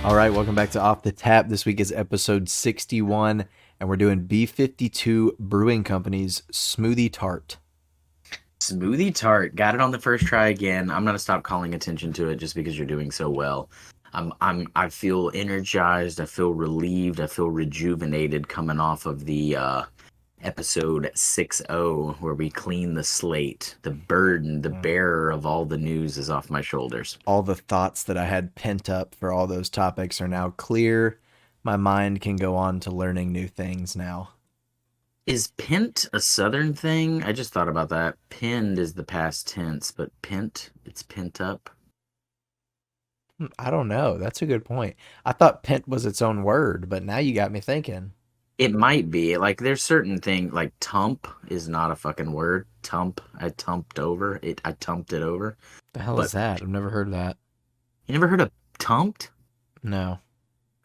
All right, welcome back to Off the Tap. This week is episode 61, and we're doing B52 Brewing Company's Smoothie Tart. Smoothie Tart. Got it on the first try again. I'm gonna stop calling attention to it just because you're doing so well. I feel energized, I feel relieved, I feel rejuvenated coming off of the episode 60 where we clean the slate. The burden, the bearer of all the news is off my shoulders. All the thoughts that I had pent up for all those topics are now clear. My mind can go on to learning new things now. Is pent a southern thing? I just thought about that. Pinned is the past tense, but pent, it's pent up. I don't know. That's a good point. I thought pent was its own word, but now you got me thinking. It might be. Like there's certain thing like tump is not a fucking word. Tump. I tumped over. I tumped it over. The hell is But that? I've never heard that. you never heard of tumped? No.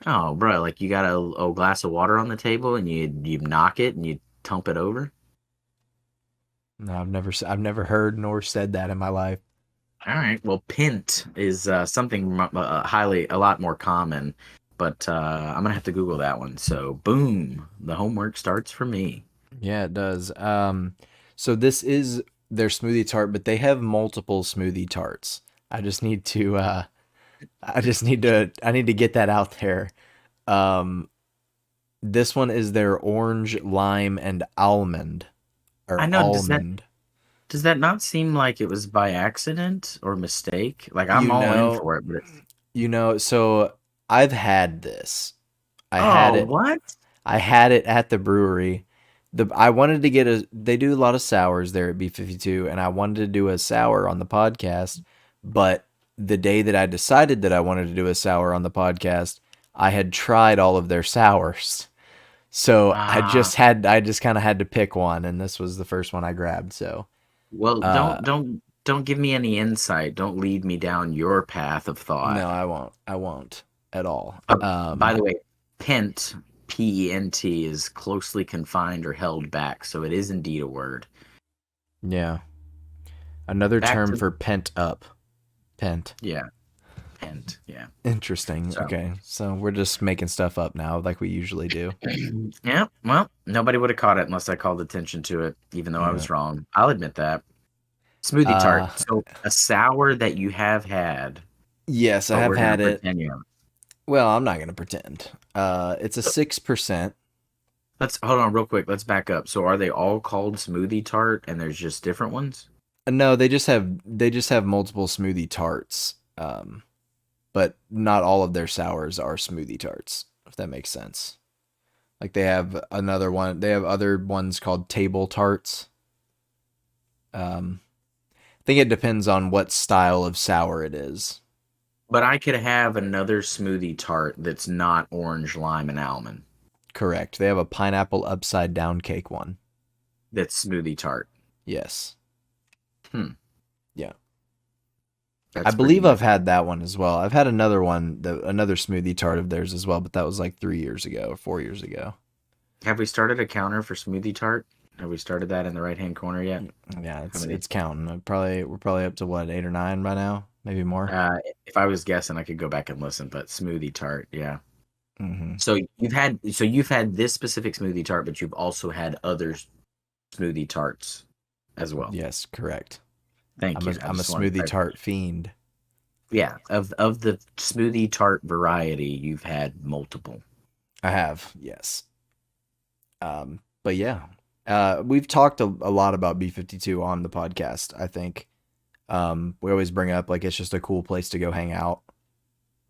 Oh, bro, like you got a glass of water on the table and you knock it and you tump it over. No, I've never heard nor said that in my life. All right. Well, pint is something a lot more common, but I'm gonna have to Google that one. So, boom, the homework starts for me. Yeah, it does. So this is their smoothie tart, but they have multiple smoothie tarts. I just need to I need to get that out there. Um, this one is their orange, lime, and almond I or know. almond. Does that not seem like it was by accident or mistake? Like I'm You all in know, for it, but so I've had this. I had oh, it what? I had it at the brewery. I wanted to get they do a lot of sours there at B52, and I wanted to do a sour on the podcast, but the day that I decided that I wanted to do a sour on the podcast, I had tried all of their sours. So Ah, I just kind of had to pick one, and this was the first one I grabbed. So, well, uh don't give me any insight. Don't lead me down your path of no, thought. I won't. I won't at all. By the way, pent, P-E-N-T, is closely confined or held back, so it is indeed a word. Yeah. Another Back term to for pent up. Pent. yeah, pent, yeah. Interesting. So Okay. So we're just making stuff up now like we usually do. yeah, well, nobody would have caught it unless I called attention to it, even though I Yeah. was wrong. I'll admit that. Smoothie tart. Uh So a sour that you have had, yes, I but have we're gonna had it. pretend you haven't. Well, I'm not gonna pretend. It's a So 6%. let's hold on real quick. Let's back up. So are they all called smoothie tart and there's just different ones? No, they just have multiple smoothie tarts. But not all of their sours are smoothie tarts, if that makes sense. Like they have another one. They have other ones called table tarts. I think it depends on what style of sour it is. But I could have another smoothie tart that's not orange, lime, and almond. Correct. They have a pineapple upside down cake one. That's smoothie tart. Yes. Hmm. Yeah. I That's pretty believe new. I've had that one as well. I've had another one, another smoothie tart of theirs as well, but that was like 3 years ago or 4 years ago. Have we started a counter for smoothie tart? Have we started that in the right hand corner yet? Yeah, How it's many? it's counting. We're probably up to what, 8 or 9 by now, maybe more. If I was guessing, I could go back and listen. But smoothie tart, yeah. Hmm. So you've had this specific smoothie tart, but you've also had other smoothie tarts as well. Yes, correct. Thank I'm a you. I I'm a just wanted to smoothie clarify. tart fiend. Yeah, of the smoothie tart variety, you've had multiple. I have, yes. But yeah, we've talked a lot about B52 on the podcast. I think we always bring up like it's just a cool place to go hang out.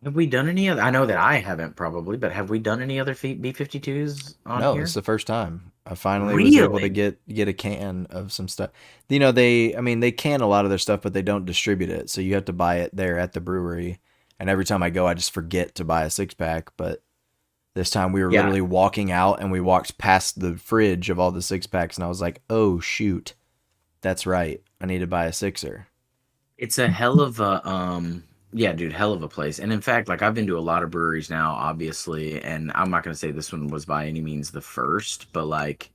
Have we done any other? I know that I haven't probably, but have we done any other B52s on No, this is here? the first time I finally was able to Really? get a can of some stuff. I mean, they can a lot of their stuff, but they don't distribute it, so you have to buy it there at the brewery. And every time I go, I just forget to buy a 6 pack. But this time we were Yeah, literally walking out, and we walked past the fridge of all the 6 packs, and I was like, "Oh shoot, that's right, I need to buy a sixer." it's a hell of a yeah, dude, hell of a place. And in fact, like I've been to a lot of breweries now, obviously, and I'm not gonna say this one was by any means the first, but like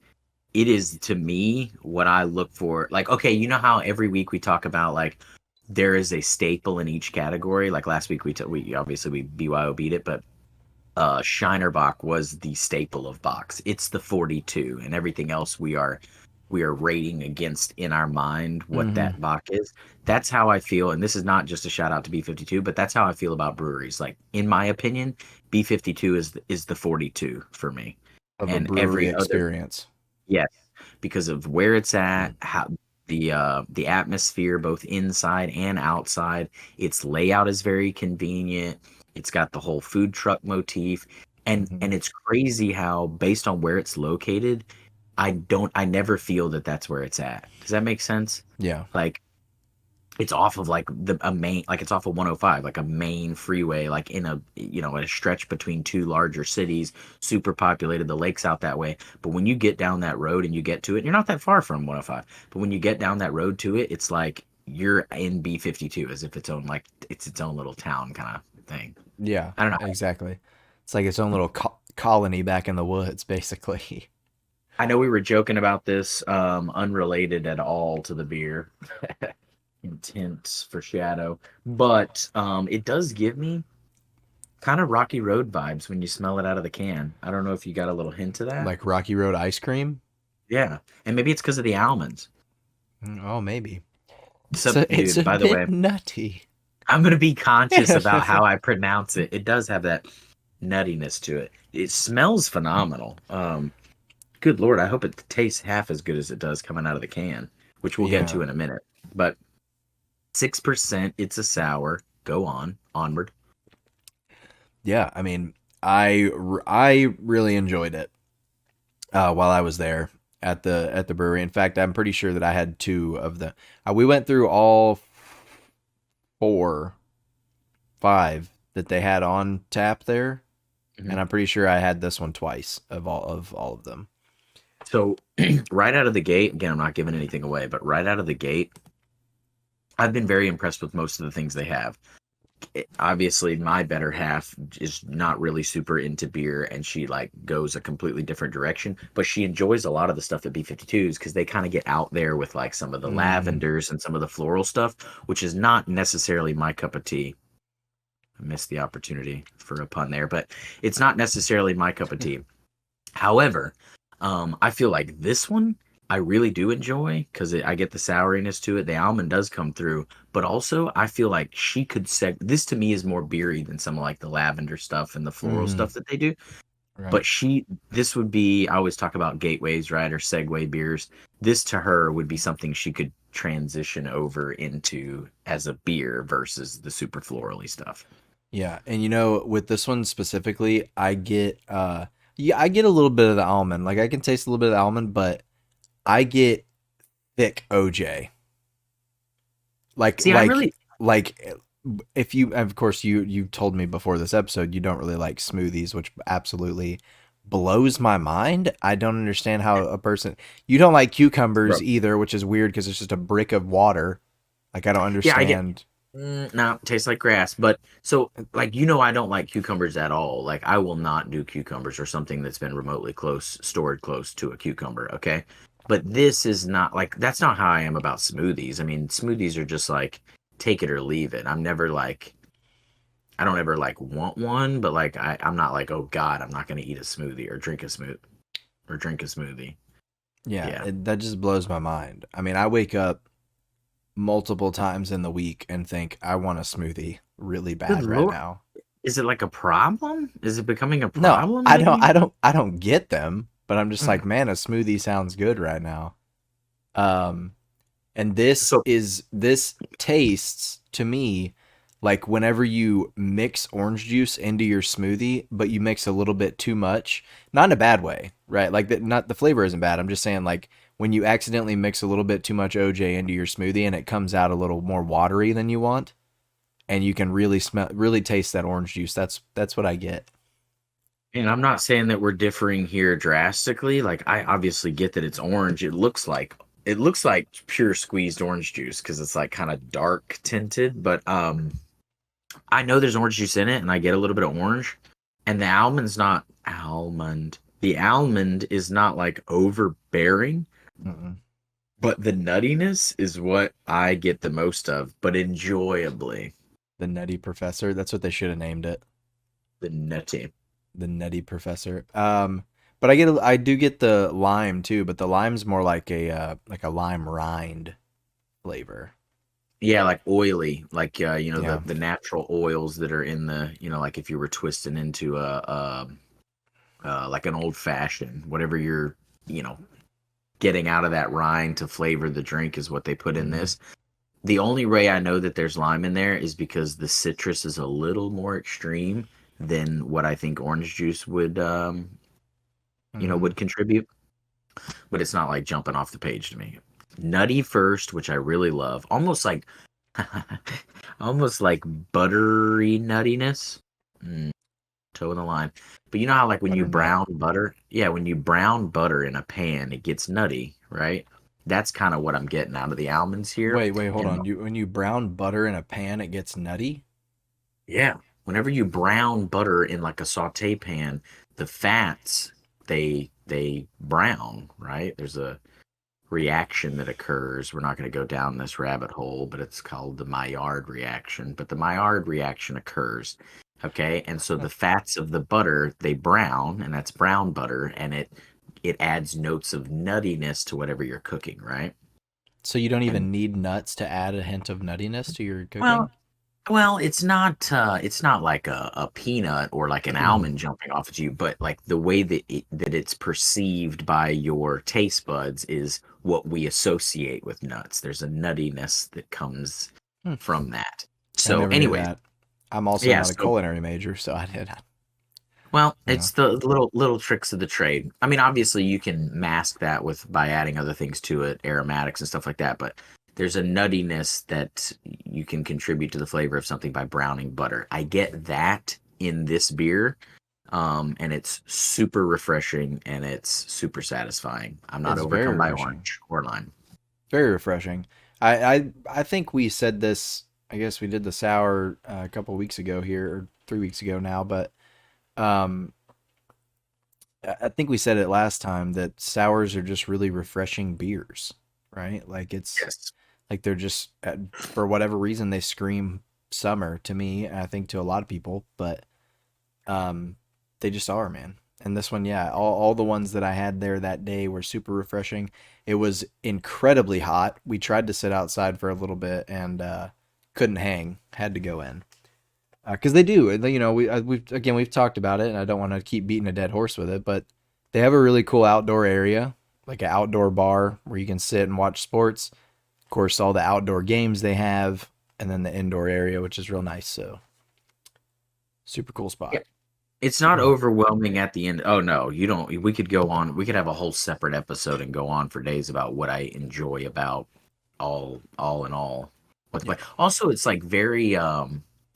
it is to me what I look for. Like, okay, you know how every week we talk about like there is a staple in each category. Like last week, we obviously we BYO beat it, but Shiner Bock was the staple of Box. It's the 42, and everything else we are rating against in our mind what Mm-hmm. that Bock is. That's how I feel, and this is not just a shout out to B52, but that's how I feel about breweries. Like in my opinion, B52 is the 42 for me, Of a and brewery every other, experience. yes, because of where it's at, how the atmosphere both inside and outside. Its layout is very convenient. It's got the whole food truck motif, Mm-hmm. and it's crazy how based on where it's located, I never feel that that's where it's at. Does that make sense? Yeah. Like it's off of like the a main like it's off of 105, like a main freeway, like in a a stretch between two larger cities, super populated. The lake's out that way, but when you get down that road and you get to it, you're not that far from 105. But when you get down that road to it, it's like you're in B52 as if it's its own little town kind of thing. Yeah. I don't know. Exactly. It's like its own little colony back in the woods, basically. I know we were joking about this, unrelated at all to the beer. Intense for Shadow, but it does give me kind of Rocky Road vibes when you smell it out of the can. I don't know if you got a little hint of that. Like Rocky Road ice cream. Yeah, and maybe it's because of the almonds. Oh, maybe. So, It's dude, a by the way, bit nutty. I'm gonna be conscious about how I pronounce it. It does have that nuttiness to it. It smells phenomenal. Good Lord, I hope it tastes half as good as it does coming out of the can, which we'll get Yeah. to in a minute. But 6%, it's a sour. Go on, onward. Yeah. I mean, I really enjoyed it while I was there at the brewery. In fact, I'm pretty sure that I had two of the. We went through all four, five that they had on tap there, and Mhm. I'm pretty sure I had this one twice of all of them. So, right out of the gate, again, I'm not giving anything away, but right out of the gate, I've been very impressed with most of the things they have. Obviously, my better half is not really super into beer, and she like goes a completely different direction, but she enjoys a lot of the stuff at B52s because they kind of get out there with like some of the Mm-hmm. lavenders and some of the floral stuff, which is not necessarily my cup of tea. I missed the opportunity for a pun there, but it's not necessarily my cup of tea. However, I feel like this one I really do enjoy because I get the souriness to it. The almond does come through, but also I feel like she could this to me is more beery than some of like the lavender stuff and the floral Mm-hmm. stuff that they do. Right. But this would be, I always talk about gateways, right, or segue beers. This to her would be something she could transition over into as a beer versus the super florally stuff. Yeah, and with this one specifically, I get yeah, I get a little bit of the almond. Like I can taste a little bit of the almond, but I get thick OJ. Like See, I like really, like if you of course you told me before this episode you don't really like smoothies, which absolutely blows my mind. I don't understand how a person you don't like cucumbers bro, either, which is weird because it's just a brick of water. Like I don't yeah, I get. understand. No, tastes like grass. But so, like, I don't like cucumbers at all. Like, I will not do cucumbers or something that's been remotely stored close to a cucumber. Okay. But this is not like, that's not how I am about smoothies. I mean, smoothies are just like, take it or leave it. I don't ever like want one, but like, I'm not like, oh God, I'm not going to eat a smoothie or drink a smoothie. Yeah, Yeah. that just blows my mind. I mean, I wake up multiple times in the week and think I want a smoothie really Good bad right Lord. now. Is it like a problem? Is it becoming a No, problem I that don't you? I don't I don't get them, but I'm just Mm. like, man, a smoothie sounds good right now. Um and So, this tastes to me like whenever you mix orange juice into your smoothie, but you mix a little bit too much, not in a bad way, right? Like that, not the flavor isn't bad. I'm just saying like when you accidentally mix a little bit too much OJ into your smoothie and it comes out a little more watery than you want, and you can really taste that orange juice. That's what I get. and I'm not saying that we're differing here drastically. Like I obviously get that it's orange. It looks like pure squeezed orange juice because it's like kind of dark tinted, but I know there's orange juice in it and I get a little bit of orange. And the almond's not almond. The almond is not like overbearing, Mm-mm. But the nuttiness is what I get the most of, but enjoyably. The Nutty Professor. That's what they should have named it. The nutty. The Nutty Professor. But I do get the lime too, but the lime's more like a lime rind flavor. Yeah, like oily, like Yeah. the natural oils that are in the, like if you were twisting into like an old fashioned, whatever you're, you know, getting out of that rind to flavor the drink is what they put in Mm-hmm. this. The only way I know that there's lime in there is because the citrus is a little more extreme than what I think orange juice would Mm-hmm. would contribute, but it's not like jumping off the page to me. Nutty first, which I really love, almost like almost like buttery nuttiness. Mm, toe in the line. But you know how like when you Butternut. brown butter, yeah, when you brown butter in a pan, it gets nutty, right? That's kind of what I'm getting out of the almonds here. Wait, hold And on. When you brown butter in a pan, it gets nutty. yeah, whenever you brown butter in like a saute pan, the fats they brown, right? There's a reaction that occurs. We're not going to go down this rabbit hole, but it's called the Maillard reaction. But the Maillard reaction occurs. Okay. And so Huh. the fats of the butter, they brown, and that's brown butter, and it adds notes of nuttiness to whatever you're cooking, right? So you don't And even need nuts to add a hint of nuttiness to your well, cooking? well, it's not like a peanut or like an almond jumping off at you, but like the way that it's perceived by your taste buds is what we associate with nuts. There's a nuttiness that comes Hmm. from that. I So, never knew anyways, that. I'm also yeah, not a so culinary major, so I did. well, You know. it's the little tricks of the trade. I mean, obviously you can mask that with by adding other things to it, aromatics and stuff like that, but there's a nuttiness that you can contribute to the flavor of something by browning butter. I get that in this beer, and it's super refreshing and it's super satisfying. I'm not It's very overcome by refreshing. orange or lime. Very refreshing. I think we said this. I guess we did the sour a couple weeks ago here, or 3 weeks ago now. But um, I think we said it last time that sours are just really refreshing beers, right? Like it's Yes. like they're just for whatever reason they scream summer to me. And I think to a lot of people, but um, they just are, man. And this one, yeah, all the ones that I had there that day were super refreshing. It was incredibly hot. We tried to sit outside for a little bit and couldn't hang. Had to go in because they do. You know, we've talked about it, and I don't want to keep beating a dead horse with it, but they have a really cool outdoor area, like an outdoor bar where you can sit and watch sports. Of course, all the outdoor games they have, and then the indoor area, which is real nice. So super cool Yeah. spot. It's not overwhelming at the end. Oh no, you don't. We could go on. We could have a whole separate episode and go on for days about what I enjoy about all in all. What the Yeah. play. Also, it's like very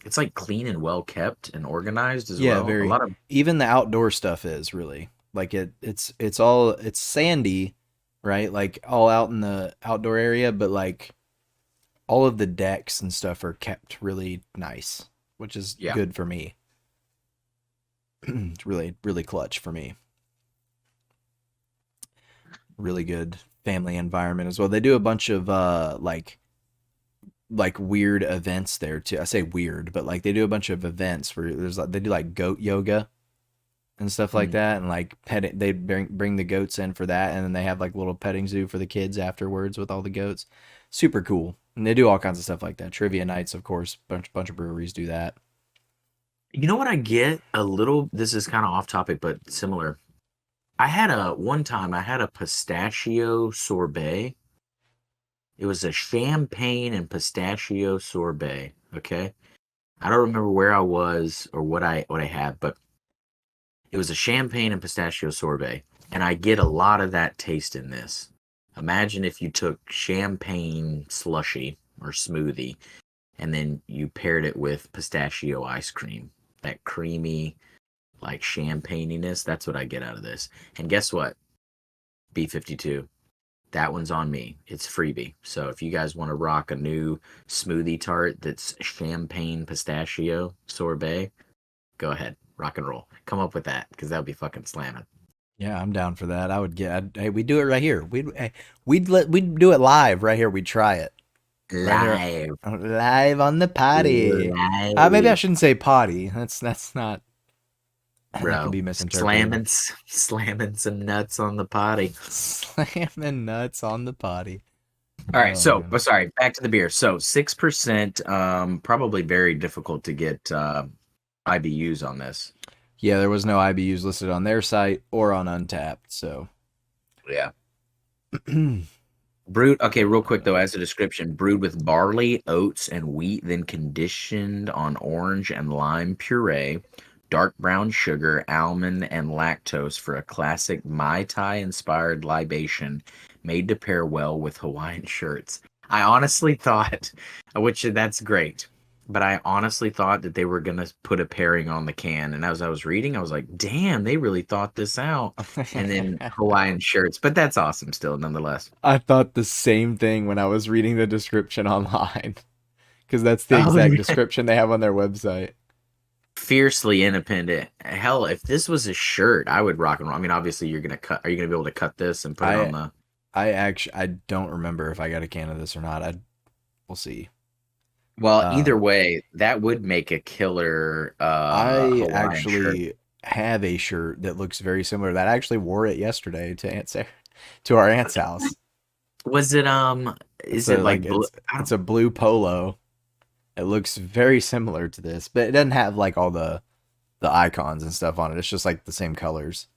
it's like clean and well kept and organized as Yeah, well. A very. lot of Even the outdoor stuff is really like it's all it's sandy, right? Like all out in the outdoor area, but like all of the decks and stuff are kept really nice, which is yeah. good for me. It's really clutch for me. Really good family environment as well. They do a bunch of like weird events there too. I say weird, but like they do a bunch of events where there's like they do like goat yoga and stuff like Mm. that, and like pet they bring the goats in for that, and then they have like little petting zoo for the kids afterwards with all the goats. Super cool. And they do all kinds of stuff like that. Trivia nights, of course. Bunch of breweries do that. You know what I get a little. This is kind of off topic, but similar. I had a one time. I had a pistachio sorbet. It was a champagne and pistachio sorbet. Okay. I don't remember where I was or what I had, but it was a champagne and pistachio sorbet, and I get a lot of that taste in this. Imagine if you took champagne slushy or smoothie and then you paired it with pistachio ice cream. That creamy, like champagniness, that's what I get out of this. And guess what? B52. That one's on me. It's freebie. So if you guys want to rock a new smoothie tart that's champagne pistachio sorbet, go ahead, rock and roll. Come up with that because that would be fucking slamming. Yeah, I'm down for that. I would get. Hey, we do it right here. We'd do it live right here. We'd try it right here, Live, live on the potty. Maybe I live, shouldn't say potty. That's not. That could bro. be misinterpreted. Slamming some nuts on the potty. Slamming nuts on the potty. All right, Oh so man. sorry, back to the beer. So 6%, probably very difficult to get IBUs on this. Yeah, there was no IBUs listed on their site or on Untapped. So. Yeah. Brewed, okay, real quick though, as a description, brewed with barley, oats, and wheat, then conditioned on orange and lime puree, dark brown sugar, almond, and lactose for a classic Mai Tai inspired libation made to pair well with Hawaiian shirts. I honestly thought, which that's great, but I honestly thought that they were gonna put a pairing on the can, and as I was reading, I was like, damn, they really thought this out. And then Hawaiian shirts, but that's awesome still, nonetheless. I thought the same thing when I was reading the description online because that's the Oh, exact description they have on their website. fiercely independent. Hell, if this was a shirt, I would rock and roll. I mean, obviously, you're gonna cut. Are you gonna be able to cut this and put it on I the? I don't remember if I got a can of this or not. We'll see. Well, either Um, way, that would make a killer I Hawaiian shirt. actually have a shirt that looks very similar. That I actually wore it yesterday to to our aunt's house. Was it It's Is a it like like blue? I it's don't, a blue polo. It looks very similar to this, but it doesn't have like all the icons and stuff on it. It's just like the same colors.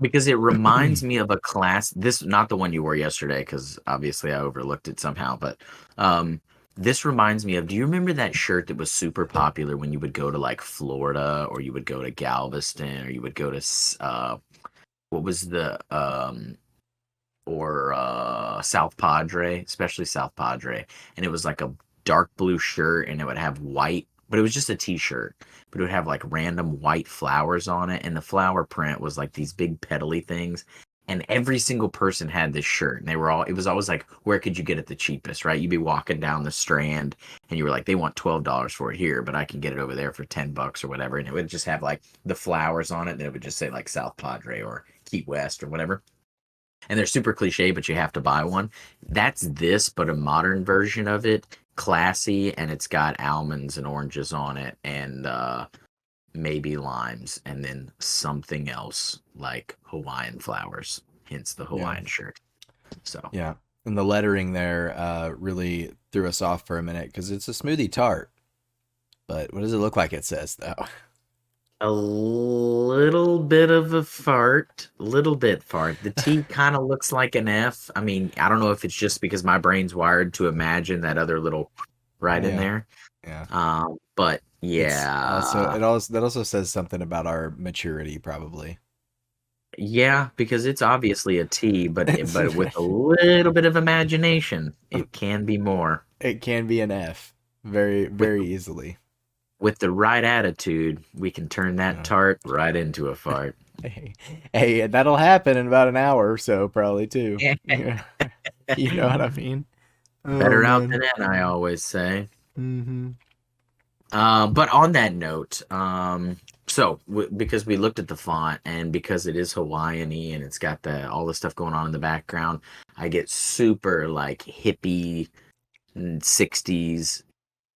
because it reminds me of a class. This not the one you wore yesterday, because obviously I overlooked it somehow. But um, this reminds me of. Do you remember that shirt that was super popular when you would go to like Florida, or you would go to Galveston, or you would go to what was the or South Padre, especially South Padre, and it was like a dark blue shirt, and it would have white, but it was just a t-shirt, but it would have like random white flowers on it, and the flower print was like these big petally things. And every single person had this shirt, and they were all. It was always like, where could you get it the cheapest, right? You'd be walking down the Strand, and you were like, they want $12 for it here, but I can get it over there for $10 or whatever. And it would just have like the flowers on it, and it would just say like South Padre or Key West or whatever, and they're super cliche, but you have to buy one. That's this, but a modern version of it, classy, and it's got almonds and oranges on it, and maybe limes, and then something else like Hawaiian flowers, hence the Yeah. Hawaiian shirt. So Yeah. And the lettering there really threw us off for a minute because it's a smoothie tart. But what does it look like it says, though? a little bit of a fart, little bit fart. The T kind of looks like an F. I mean, I don't know if it's just because my brain's wired to imagine that other little right in Yeah. there. Yeah. But It's also, yeah, that also says something about our maturity, probably. yeah, because it's obviously a T, It's, but with a little bit of imagination, it can be more. it can be an F very, With very easily. with the right attitude, we can turn that Yeah. tart right into a fart. Hey, hey, that'll happen in about an hour or so, probably too. Yeah. You know what I mean? Oh Better out man. than in, I always say. Mm-hmm. But on that note, because we looked at the font and because it is Hawaiian-y and it's got the all the stuff going on in the background, I get super like hippie 60s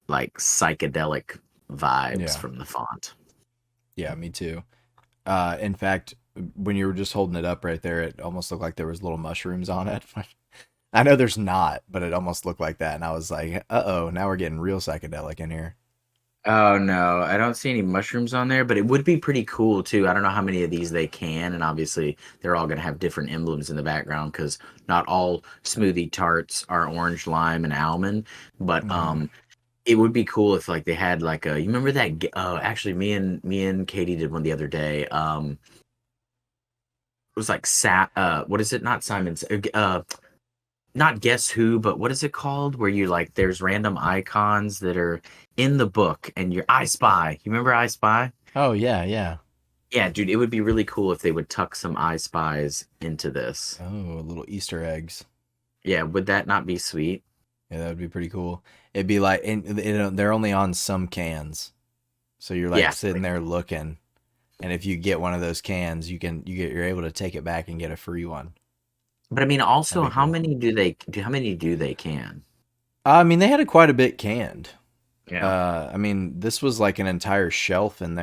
like psychedelic vibes Yeah. from the font. Yeah, me too. In fact, when you were just holding it up right there, it almost looked like there was little mushrooms on it. I know there's not, but it almost looked like that, and I was like, "Uh-oh, now we're getting real psychedelic in here." Oh no, I don't see any mushrooms on there, but it would be pretty cool too. I don't know how many of these they can, and obviously they're all going to have different emblems in the background because not all smoothie tarts are orange, lime, and almond. But Hmm. it would be cool if like they had like a. You remember that? Actually, me and Katie did one the other day. It was like what is it? Not Simon's. Not Guess Who, but what is it called? Where you like there's random icons that are in the book and you're I Spy. You remember I Spy? Oh yeah, yeah. Yeah, dude, it would be really cool if they would tuck some I Spies into this. Oh, little Easter eggs. Yeah, would that not be sweet? Yeah, that would be pretty cool. It'd be like, and they're only on some cans, so you're like Yeah, sitting like there looking. And if you get one of those cans, you're able to take it back and get a free one. But I mean, That'd also, be cool. how many do they can? I mean, they had it quite a bit canned. Yeah, I mean, this was like an entire shelf in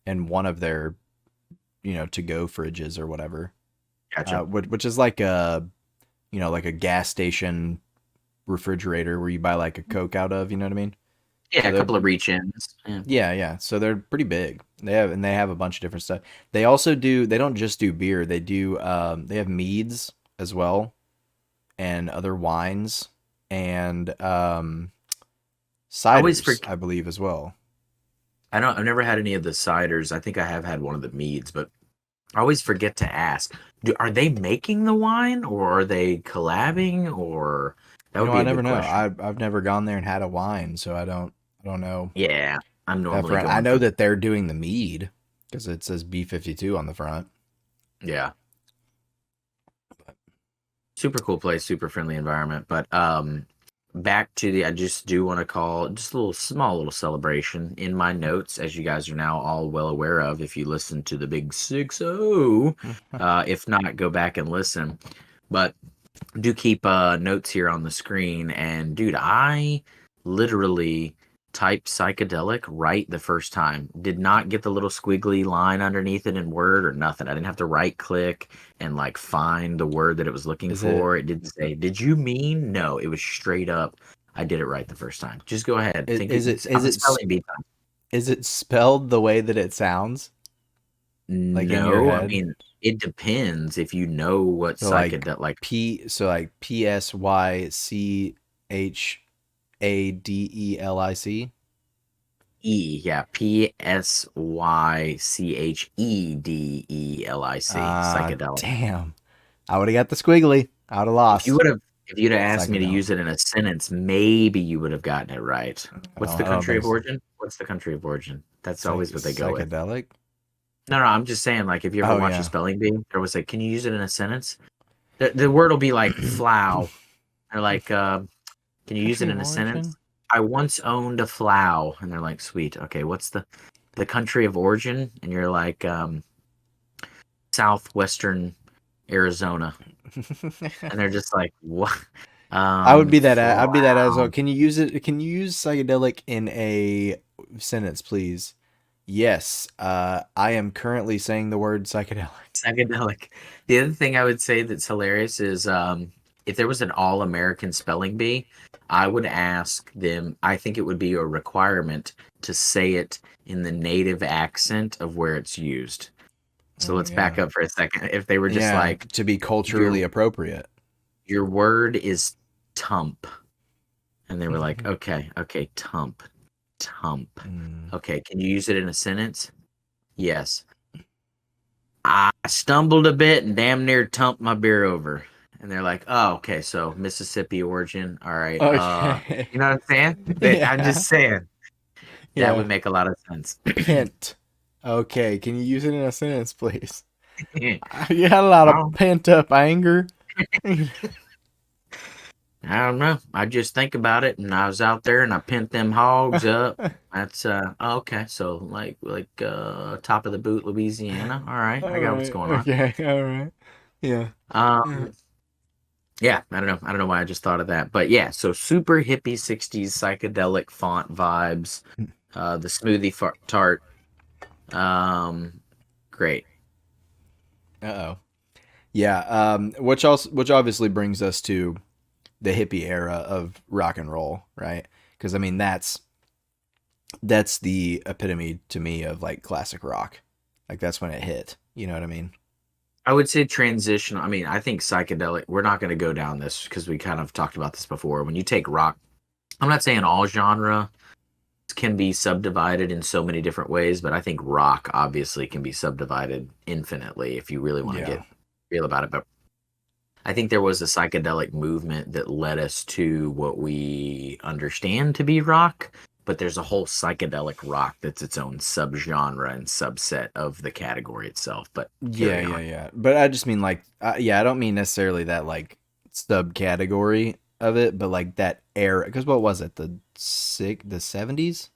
one of their to go fridges or whatever. gotcha. Which is like a like a gas station refrigerator where you buy like a Coke out of. You know what I mean? Yeah, So a they're couple of reach-ins. Yeah. yeah. So they're pretty big. They have a bunch of different stuff. They don't just do beer. They have meads as well and other wines and I always ciders, forget. I believe as well. I've never had any of the ciders. I think I have had one of the meads, but I always forget to ask. Are they making the wine or are they collabing or that would be I a never good know. question. I've never gone there and had a wine, so I don't know Yeah, I'm that normally front. I going know for that they're doing the mead because it says B52 on the front. yeah. Super cool place, super friendly environment. But back to the I just do want to call just a little small little celebration in my notes, as you guys are now all well aware of if you listen to the big 60. If not, go back and listen. But do keep notes here on the screen. And dude, I literally typed psychedelic right the first time. Did not get the little squiggly line underneath it in Word or nothing. I didn't have to right click and like find the word that it was looking Is it for. It didn't say, "Did you mean?" No, it was straight up. I did it right the first time. Just go ahead. Think it's is on the it spelling bee time. is it spelled the way that it sounds like in your No, I head? mean it depends if you know what So like psychedelic PSYCHADELIC. Yeah, Psychedelic, psychedelic. Damn. I would have got the squiggly. I would have lost. If you'd have asked me to Psychedelic. use it in a sentence, maybe you would have gotten it right. What's the I don't country think of so. origin? What's the country of origin? That's always what they go with. Psychedelic? No, no, I'm just saying, like, if you ever Oh watch a yeah. spelling bee, they're always like, "Can you use it in a sentence?" The word will be like "flow," or like, "Can you use Country it of in a sentence?" origin? I once owned a flow, and they're like, "Sweet, okay, what's the country of origin?" And you're like, southwestern Arizona, and they're just like, "What?" I'd be that as well. Flow. Can you use psychedelic in a sentence, please? Yes. I am currently saying the word psychedelic. Psychedelic. The other thing I would say that's hilarious is if there was an all-American spelling bee, I would ask them, I think it would be a requirement to say it in the native accent of where it's used. So Oh let's back yeah. up for a second. If they were just Yeah, like, to be your culturally appropriate. your word is tump, and they were like, okay, okay, tump, tump. Mm. Okay, can you use it in a sentence? Yes. I stumbled a bit and damn near tumped my beer over. And they're like, "Oh, okay, so Mississippi origin. All right. Okay. You know what I'm saying? I'm Yeah. just saying that Yeah. would make a lot of sense. Pent. Okay, can you use it in a sentence, please? I You had a lot of don't, pent up anger. I don't know. I just think about it, and I was out there and I pent them hogs up. That's okay. So top of the boot, Louisiana. All right, All I got what's right. going on. Okay. All right. Yeah. Um, Yeah, I don't know. I don't know why I just thought of that. But yeah, so super hippie 60s psychedelic font vibes. The tart. Um, great. Uh-oh. Yeah, which obviously brings us to the hippie era of rock and roll, right? Because I mean that's the epitome to me of like classic rock. Like that's when it hit. You know what I mean? I would say transition. I mean, I think psychedelic, we're not going to go down this because we kind of talked about this before. When you take rock, I'm not saying all genre can be subdivided in so many different ways, but I think rock obviously can be subdivided infinitely if you really want to Yeah. get real about it. But I think there was a psychedelic movement that led us to what we understand to be rock, but there's a whole psychedelic rock that's its own subgenre and subset of the category itself. But Yeah, carry yeah, on. yeah. But I just mean like, yeah, I don't mean necessarily that like subcategory of it, but like that era. Because what was it? The 70s,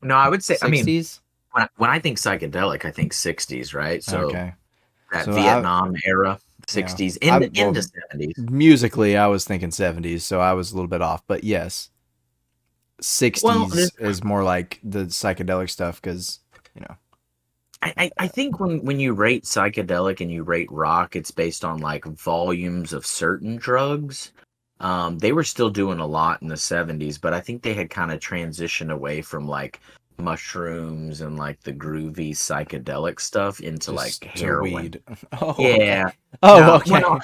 No, I would say, I mean, 60s? when I think psychedelic, I think 60s, right? So Okay. that So I Vietnam era, yeah. 60s I into well 70s. musically I was thinking 70s, so I was a little bit off, but yes, Well, 60s is more like the psychedelic stuff cuz, you know. I think when you rate psychedelic and you rate rock, it's based on like volumes of certain drugs. They were still doing a lot in the 70s, but I think they had kind of transitioned away from like mushrooms and like the groovy psychedelic stuff into like Just to heroin. weed. Oh, okay. Yeah. Oh, No, well, okay. I'm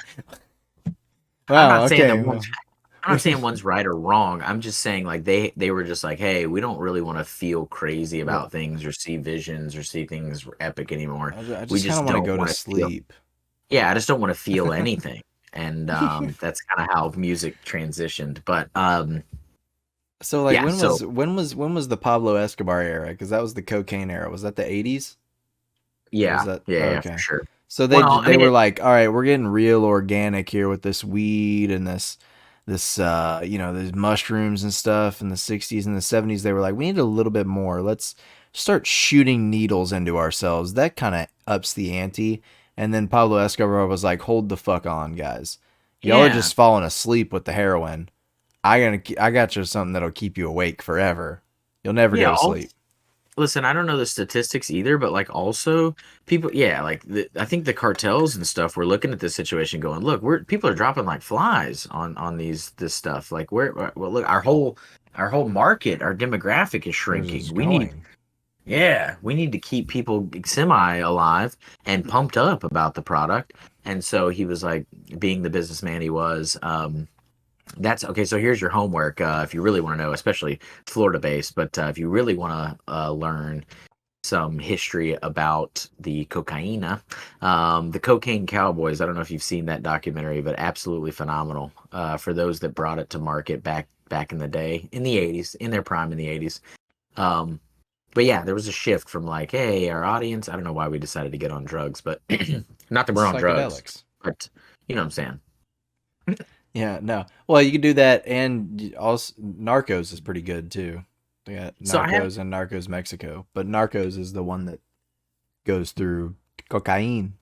Wow, not saying that okay. one's Well, I'm not saying one's right or wrong. I'm just saying like they were just like, hey, we don't really want to feel crazy well, about things or see visions or see things epic anymore. I We just kind of just want to don't go to want to feel. sleep. Yeah, I just don't want to feel anything. And that's kind of how music transitioned. But So like yeah, so when was the Pablo Escobar era? Because that was the cocaine era. Was that the 80s? Or was yeah, that yeah, yeah, for okay? sure. So Well, I they mean, were like, all right, we're getting real organic here with this weed and this you know these mushrooms and stuff in the 60s and the 70s. They were like, we need a little bit more. Let's start shooting needles into ourselves. That kind of ups the ante. And then Pablo Escobar was like, hold the fuck on, guys. Y'all are yeah, just falling asleep with the heroin. I got you something that'll keep you awake forever. You'll never go yeah. to sleep. Listen, I don't know the statistics either, but like also people, yeah, like I think the cartels and stuff were looking at this situation, going, "Look, we're people are dropping like flies on this stuff. Like, well, look, our whole market, our demographic is Where's this shrinking. going? We need to keep people semi alive and pumped up about the product." And so he was like, being the businessman he was, that's okay. So here's your homework. If you really want to know, especially Florida based, but if you really want to learn some history about the cocaina, the Cocaine Cowboys. I don't know if you've seen that documentary, but absolutely phenomenal for those that brought it to market back in the day, in the 80s, in their prime in the 80s. Um, but yeah, there was a shift from like, hey, our audience. I don't know why we decided to get on drugs, but not that we're on drugs, Psychedelics. but you know what I'm saying. Yeah, no. Well, you can do that, and also Narcos is pretty good too. They got So I have Narcos and Narcos Mexico, but Narcos is the one that goes through cocaine.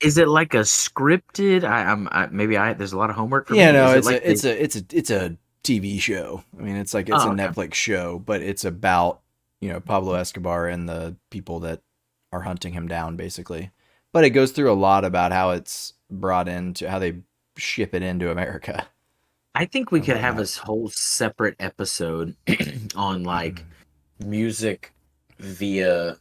Is it like a scripted? Maybe I there's a lot of homework for Yeah, me. no, Is it like the it's a TV show. I mean, it's a Oh, okay. Netflix show, but it's about Pablo Escobar and the people that are hunting him down, basically. But it goes through a lot about how it's brought into how they ship it into America I think we and could have whatnot. this whole separate episode on like music via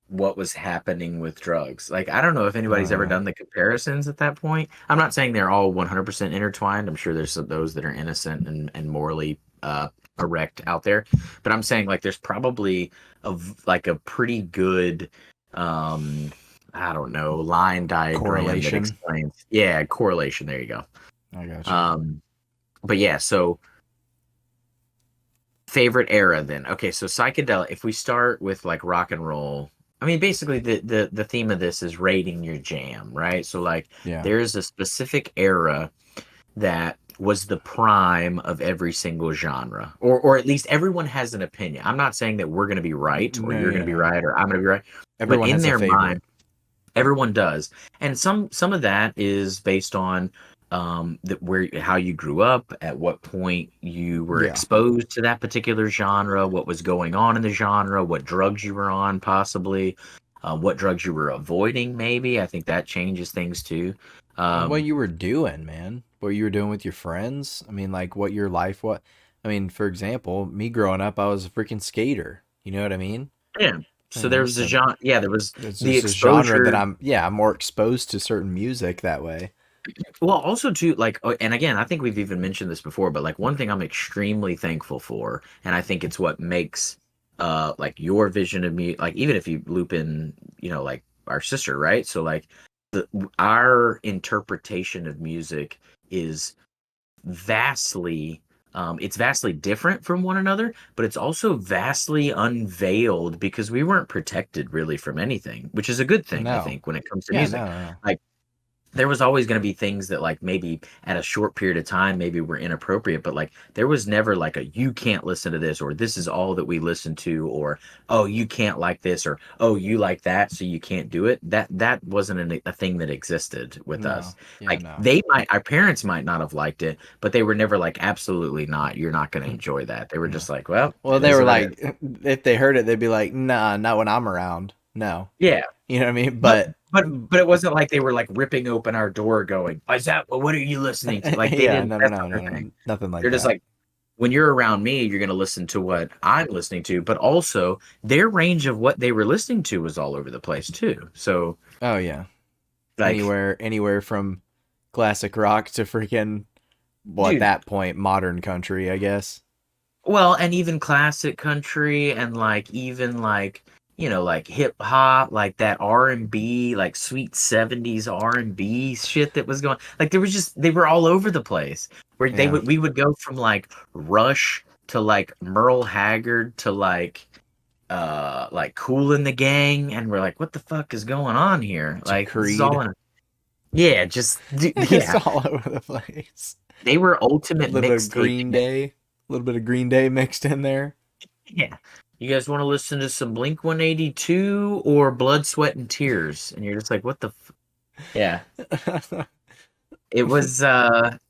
what was happening with drugs. Like I don't know if Oh anybody's ever yeah. done the comparisons at that point. I'm not saying they're all 100% intertwined. I'm sure there's those that are innocent and morally erect out there, but I'm saying like there's probably like a pretty good um I don't know, line diagram that Correlation. explains. Yeah, correlation. There you go. I got you. Um, but yeah, so favorite era then. Okay, so psychedelic. If we start with like rock and roll, I mean, basically the theme of this is rating your jam, right? So like Yeah. there's a specific era that was the prime of every single genre, or at least everyone has an opinion. I'm not saying that we're going to be right, or No, you're going yeah, to be no. right, or I'm going to be right, but Everyone in has a their favorite. mind, everyone does, and some of that is based on that where how you grew up, at what point you were Yeah. exposed to that particular genre, what was going on in the genre, what drugs you were on, possibly, what drugs you were avoiding. Maybe I think that changes things too. And what Um, you were doing, man. What you were doing with your friends. I mean, like what your life what I mean, for example, me growing up, I was a freaking skater. You know what I mean? yeah. So there was a So genre. Yeah, there was it's the just a genre that exposure. I'm more exposed to certain music that way. Well, also too, like, and again, I think we've even mentioned this before, but like one thing I'm extremely thankful for, and I think it's what makes, like your vision of me, like even if you loop in, like our sister, right? So like the our interpretation of music is vastly, it's vastly different from one another, but it's also vastly unveiled because we weren't protected really from anything, which is a good thing, I No. think, when it comes to Yeah, music. no, no, no. Like there was always going to be things that like maybe at a short period of time maybe were inappropriate, but like there was never like a you can't listen to this, or this is all that we listen to, or oh you can't like this, or oh you like that so you can't do it. That wasn't a thing that existed with us. No. Yeah, Like no. they might, our parents might not have liked it, but they were never like absolutely not, you're not going to enjoy that. They were No. just like, well, Well, it they is were what it like, is. if they heard it, they'd be like, nah, not when I'm around. No. Yeah. You know what I mean? But But but it wasn't like they were like ripping open our door going, is that what are you listening to? Like they yeah, didn't, no, no, that's no, not their no, thing. no. Nothing like They're just that. like, when you're around me, you're going to listen to what I'm listening to, but also their range of what they were listening to was all over the place too. So, Oh, yeah. like, Anywhere from classic rock to freaking, well, at dude, that point, modern country, I guess. well, and even classic country and like even like, you know, like hip hop, like that R&B, like sweet 70s R&B shit that was going. Like there was just they were all over the place. Where they Yeah. would we would go from like Rush to like Merle Haggard to like Cool in the Gang, and we're like what the fuck is going on here? To Like this is all Creed. in yeah, just It's yeah. all over the place. They were A ultimate little bit of mixtaping. Green Day. A little bit of Green Day mixed in there. Yeah. You guys want to listen to some Blink 182 or Blood, Sweat, and Tears? And you're just like, what the yeah. It was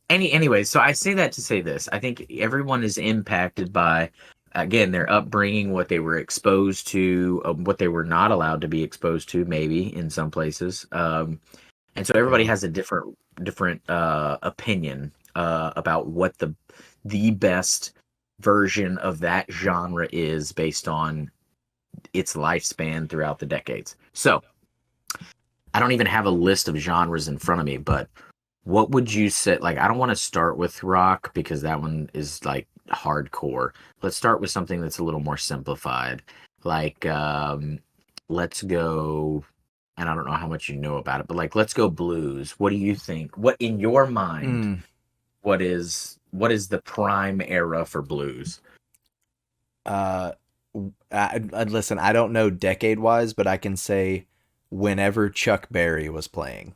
anyway, so I say that to say this. I think everyone is impacted by again their upbringing, what they were exposed to, what they were not allowed to be exposed to, maybe in some places. And so everybody yeah. has a different opinion about what the best version of that genre is based on its lifespan throughout the decades. So I don't even have a list of genres in front of me, but what would you say? Like, I don't want to start with rock because that one is like hardcore. Let's start with something that's a little more simplified. Like, let's go, and I don't know how much you know about it, but like, let's go blues. What do you think? What in your mind? Mm. What is the prime era for blues? Uh, listen, I don't know decade wise, but I can say whenever Chuck Berry was playing,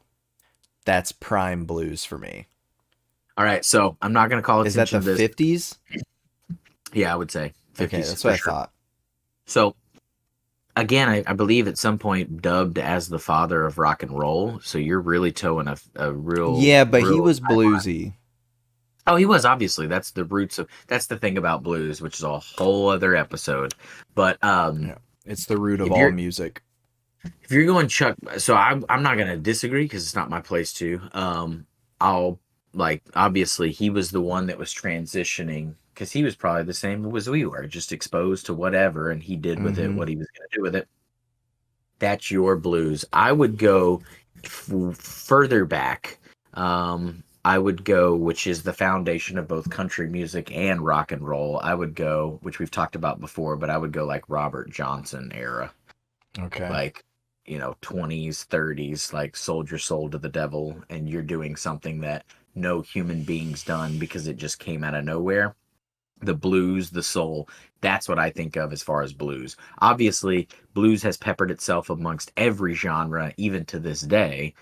that's prime blues for me. All right, so I'm not going to call Is that the attention to this. 50s? Yeah, I would say Okay, 50s that's what for I sure. thought. So again, I believe at some point dubbed as the father of rock and roll. So you're really towing a Yeah, but he real was tight line. bluesy. Oh, he was obviously. That's the roots of. That's the thing about blues, which is a whole other episode. But Yeah, it's the root of if all you're music. if you're going Chuck, so I'm not gonna disagree because it's not my place to. I'll like obviously he was the one that was transitioning because he was probably the same as we were, just exposed to whatever, and he did with it Mm-hmm. what he was gonna do with it. That's your blues. I would go further back. I would go, which is the foundation of both country music and rock and roll. I would go, which we've talked about before, but I would go like Robert Johnson era, Okay. like 20s, 30s, like sold your soul to the devil, and you're doing something that no human being's done because it just came out of nowhere. The blues, the soul. That's what I think of as far as blues. Obviously, blues has peppered itself amongst every genre, even to this day.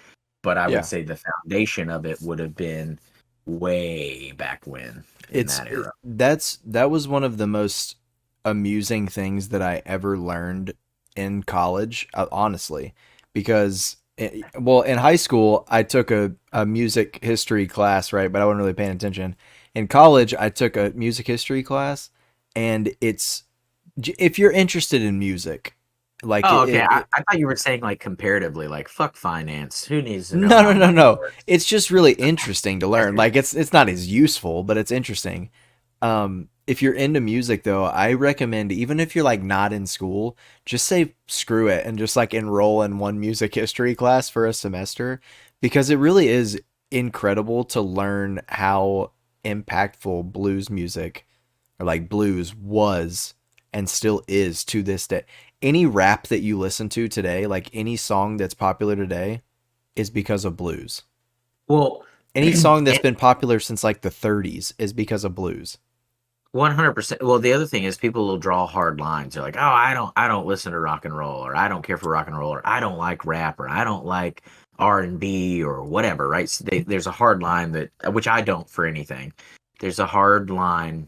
But I would Yeah. say the foundation of it would have been way back when in that era. That was one of the most amusing things that I ever learned in college, honestly, because well, in high school I took a music history class, right, but I wasn't really paying attention. In college, I took a music history class, and it's if you're interested in music, like Oh, okay. I thought you were saying like comparatively, like fuck finance. Who needs to know no, no, how no, money no. works? It's just really interesting to I learn. see. Like it's not as useful, but it's interesting. If you're into music though, I recommend even if you're like not in school, just say screw it and just like enroll in one music history class for a semester because it really is incredible to learn how impactful blues music or like blues was and still is to this day. Any rap that you listen to today, like any song that's popular today, is because of blues. Well, Any song that's been popular since like the 30s is because of blues. 100%. Well, the other thing is people will draw hard lines. They're like, "Oh, I don't listen to rock and roll, or I don't care for rock and roll, or I don't like rap, or I don't like R&B or whatever, right? So there's a hard line that, which I don't for anything. There's a hard line.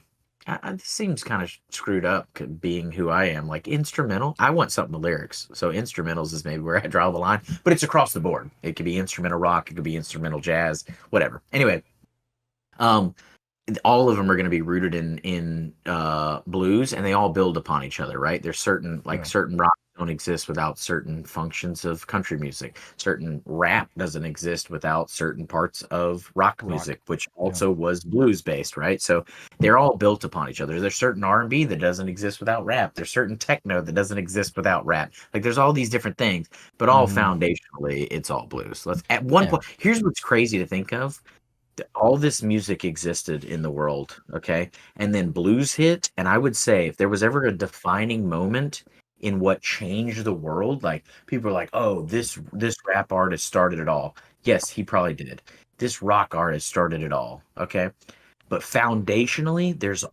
This seems kind of screwed up being who I am. Like instrumental, I want something with lyrics. So instrumentals is maybe where I draw the line, but it's across the board. It could be instrumental rock, it could be instrumental jazz, whatever. Anyway, um, all of them are going to be rooted in blues, and they all build upon each other, right? There's certain like Yeah. certain rock don't exist without certain functions of country music. Certain rap doesn't exist without certain parts of rock Rock. music, which Yeah. also was blues based, right? So they're all built upon each other. There's certain R&B that doesn't exist without rap. There's certain techno that doesn't exist without rap. Like there's all these different things, but all Hmm. foundationally it's all blues. Let's at one Yeah. point. Here's what's crazy to think of: all this music existed in the world, okay? And then blues hit, and I would say if there was ever a defining moment in what changed the world, like people are like, "Oh, this rap artist started it all." Yes, he probably did. This rock artist started it all, okay? But foundationally, there's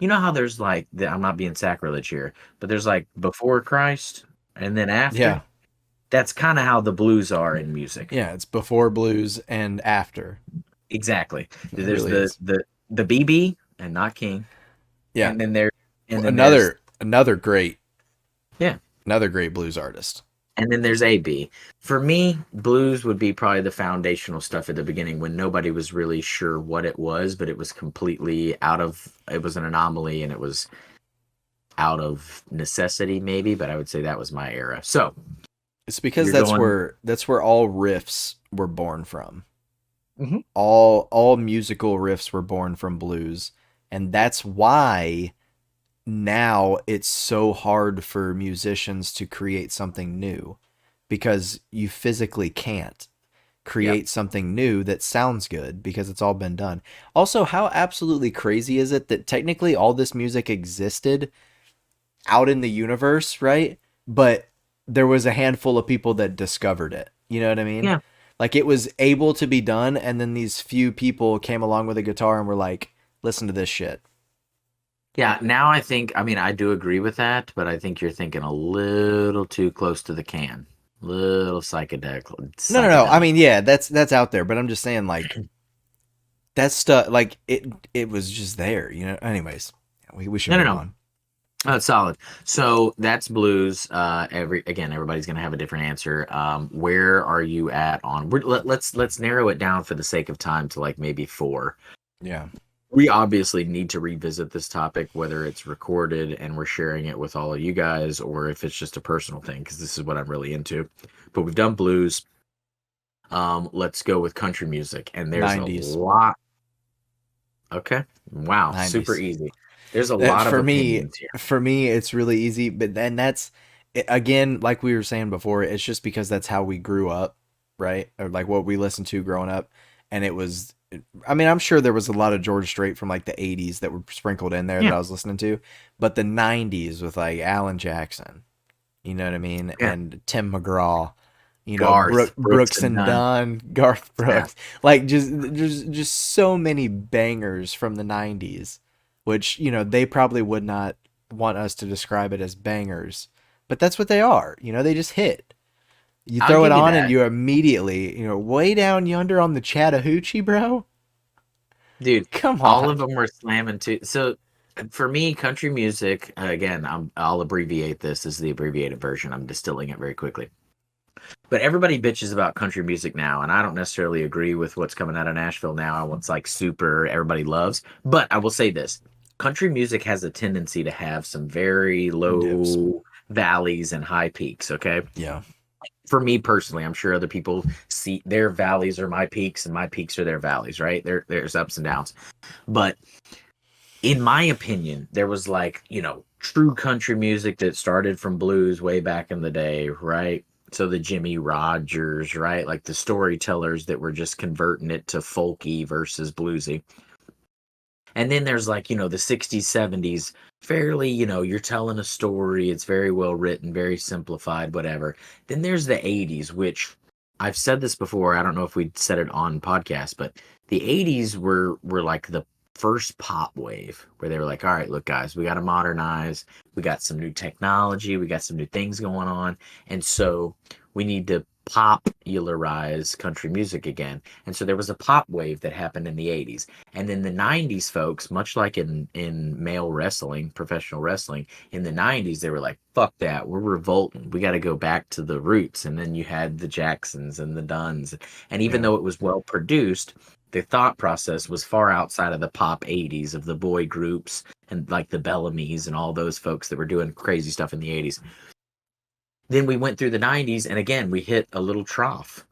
you know how there's like I'm not being sacrilege here, but there's like before Christ and then Yeah. after. That's kind of how the blues are in music. Yeah. It's before blues and after. Exactly. It There's really is. the BB and not King, Yeah. and then there and then there's Another great yeah, blues artist. and then there's AB. For me, blues would be probably the foundational stuff at the beginning when nobody was really sure what it was, but it was completely out of it was an anomaly and it was out of necessity maybe, but I would say that was my era. So, It's because you're going that's where all riffs were born from. Mhm. All musical riffs were born from blues, and that's why now it's so hard for musicians to create something new because you physically can't Yep. create something new that sounds good because it's all been done. Also, how absolutely crazy is it that technically all this music existed out in the universe, right? But there was a handful of people that discovered it. You know what I mean? Yeah. Like it was able to be done, and then these few people came along with a guitar and were like, listen to this shit. Yeah, now I mean, I do agree with that, but I think you're thinking a little too close to the can. Little No, no, no. I psychedelic. mean, yeah, that's out there, but I'm just saying, like, that stuff, like, it was just there, you know? Anyways, we should No, no, move no. on. That's solid. So that's blues. Everybody's gonna have a different answer. Where are you at on? Let's narrow it down for the sake of time to like maybe four. Yeah. We obviously need to revisit this topic, whether it's recorded and we're sharing it with all of you guys, or if it's just a personal thing, because this is what I'm really into. But we've done blues. Let's go with country music, and there's a 90s. lot. Okay, wow, super 90s. easy. There's a That lot of opinions here. for me, it's really easy, but then again, like we were saying before, it's just because that's how we grew up, right? Or like what we listened to growing up. And it was, I mean, I'm sure there was a lot of George Strait from like the 80s that were sprinkled in there that Yeah, I was listening to, but the 90s with like Alan Jackson, you know what I mean? yeah. And Tim McGraw, you know, Garth Brooks Brooks and and Dunn. Dunn, Garth Yeah. Brooks, like just so many bangers from the 90s, which, you know, they probably would not want us to describe it as bangers, but that's what they are. You know, they just hit. You I'll throw it give you on and that, you immediately, you know, way down yonder on the Chattahoochee, bro. dude. Come All on. of them were slamming too. So for me, country music, again, I'll abbreviate this as the abbreviated version. I'm distilling it very quickly. But everybody bitches about country music now, and I don't necessarily agree with what's coming out of Nashville now. What's like super everybody loves. But I will say this: country music has a tendency to have some very Dips. low valleys and high peaks. Okay, Yeah. for me personally, I'm sure other people see their valleys are my peaks, and my peaks are their valleys. Right? There's ups and downs. But in my opinion, there was like, true country music that started from blues way back in the day, right? So the Jimmy Rogers, right? Like the storytellers that were just converting it to folky versus bluesy. And then there's like, the 60s, 70s, fairly, you're telling a story. It's very well written, very simplified, whatever. Then there's the 80s, which I've said this before. I don't know if we said it on podcast, but the 80s were like the first pop wave where they were like, all right, look, guys, we got to modernize. We got some new technology. We got some new things going on. And so we need to popularize country music again. And so there was a pop wave that happened in the 80s. And then the 90s folks, much like in male wrestling, professional wrestling, in the 90s they were like, fuck that, we're revolting. We got to go back to the roots. And then you had the Jacksons and the Duns. And even Yeah. though it was well produced, the thought process was far outside of the pop 80s of the boy groups and like the Bellamy's and all those folks that were doing crazy stuff in the 80s. Then we went through the 90s and again we hit a little trough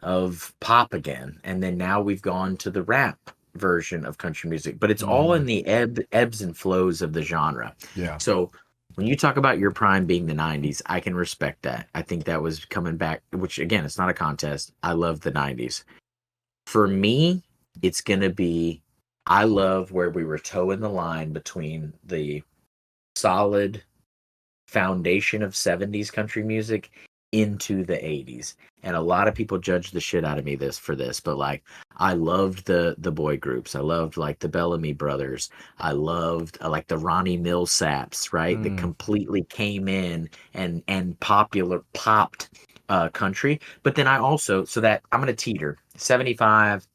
of pop again, and then now we've gone to the rap version of country music, but it's all Hmm. in the ebbs and flows of the genre. Yeah. So when you talk about your prime being the 90s, I can respect that. I think that was coming back, which again, it's not a contest. I love the 90s. For me, it's going to be, I love where we were toeing the line between the solid foundation of 70s country music into the 80s. And a lot of people judge the shit out of me for this, but like I loved the boy groups. I loved like the Bellamy brothers. I loved like the Ronnie Millsaps, right? That Mm. completely came in and popped country. But then I also, so that I'm going to teeter 75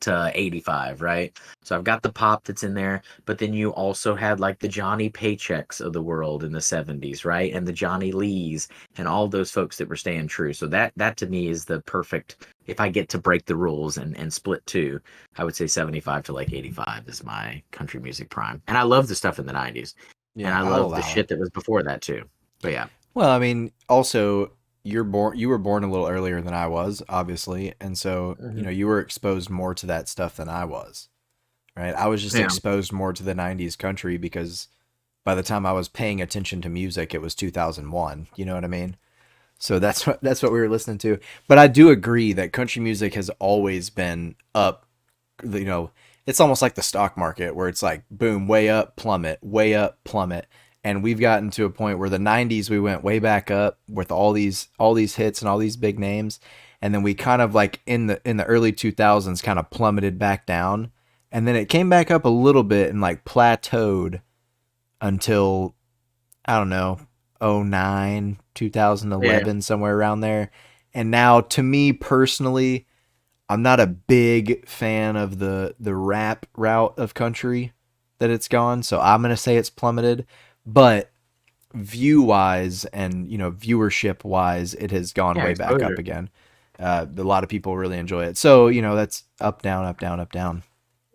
to 85, right? So I've got the pop that's in there, but then you also had like the Johnny Paychecks of the world in the 70s, right? And the Johnny Lees and all those folks that were staying true. So that to me is the perfect, if I get to break the rules and split two, I would say 75 to like 85 is my country music prime. And I love the stuff in the 90s. And Yeah, I I'll love the allow it. shit that was before that too. But yeah. Well, I mean, also you were born a little earlier than I was, obviously, and so, Mhm. you were exposed more to that stuff than I was, right? I was just Yeah. exposed more to the 90s country because by the time I was paying attention to music, it was 2001, you know what I mean? So that's what we were listening to. But I do agree that country music has always been up, you know, it's almost like the stock market where it's like boom, way up, plummet. And we've gotten to a point where the 90s we went way back up with all these hits and all these big names, and then we kind of like in the early 2000s kind of plummeted back down, and then it came back up a little bit and like plateaued until I don't know, '09, Yeah. 2011, somewhere around there. And now, to me personally, I'm not a big fan of the rap route of country that it's gone. So I'm gonna say it's plummeted. But view wise and viewership wise, it has gone Yeah, way back up exposure. again. A lot of people really enjoy it. So that's up down up down up down.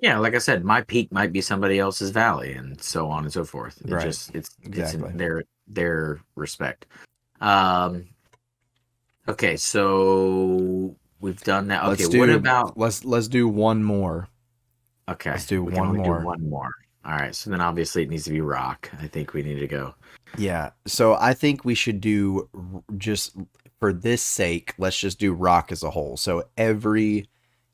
Yeah, like I said, my peak might be somebody else's valley, and so on and so forth. It Right. just it's in Exactly. their respect. Um, okay, so we've done that. Okay, Let's what do about? let's do one more. Okay, Let's do we can one only do more. one more. All right, so then obviously it needs to be rock. I think we need to go. Yeah. So I think we should do just for this sake, let's just do rock as a whole. So every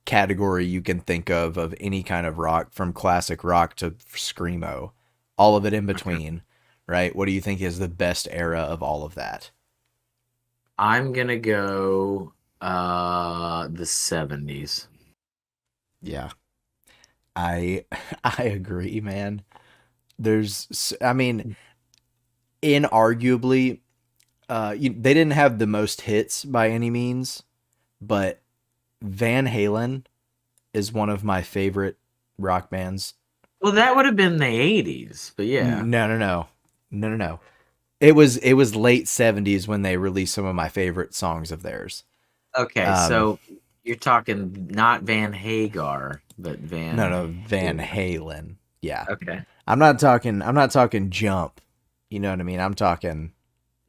category you can think of any kind of rock, from classic rock to screamo, all of it in Okay, between, right? What do you think is the best era of all of that? I'm gonna go the 70s. Yeah. I I agree, man. I mean, inarguably, they didn't have the most hits by any means, but Van Halen is one of my favorite rock bands. Well, that would have been the 80s, but yeah. No, no, no, no, no, no. It was late '70s when they released some of my favorite songs of theirs. Okay, Um, so you're talking not Van Hagar, but no, Van no, Van Halen. Halen. Yeah, Okay. I'm not talking Jump. You know what I mean? I'm talking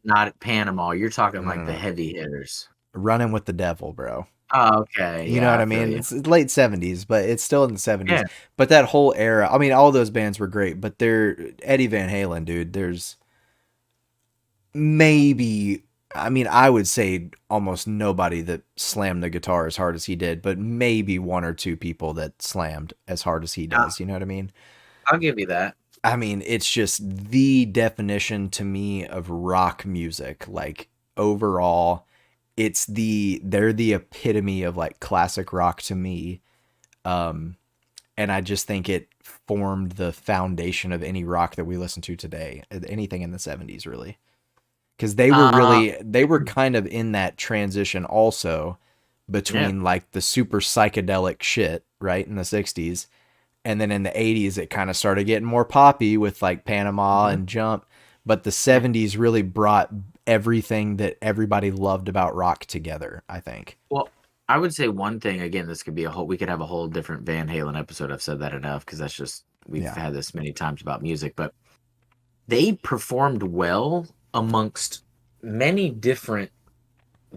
Not Panama. You're talking no, like no, the no. heavy hitters. Running with the Devil, bro. Oh, okay. You know Yeah, what I I feel mean? you. It's late '70s, but it's still in the '70s. Yeah. But that whole era, I mean, all those bands were great. But they're Eddie Van Halen, dude. There's maybe, I mean, I would say almost nobody that slammed the guitar as hard as he did, but maybe one or two people that slammed as hard as he Uh, does. You know what I mean? I'll give you that. I mean, it's just the definition to me of rock music. Like overall, they're the epitome of like classic rock to me. Um, and I just think it formed the foundation of any rock that we listen to today. Anything in the '70s, really. because Uh, they were kind of in that transition also yeah. between like the super psychedelic shit, right, in the 60s, and then in the 80s it kind of started getting more poppy with like Panama Mhm. and Jump, but the Yeah. 70s really brought everything that everybody loved about rock together, I think. Well, I would say one thing again. This could be a whole. We could have a whole different Van Halen episode. I've said that enough because that's just we've Yeah. had this many times about music. But they performed well amongst many different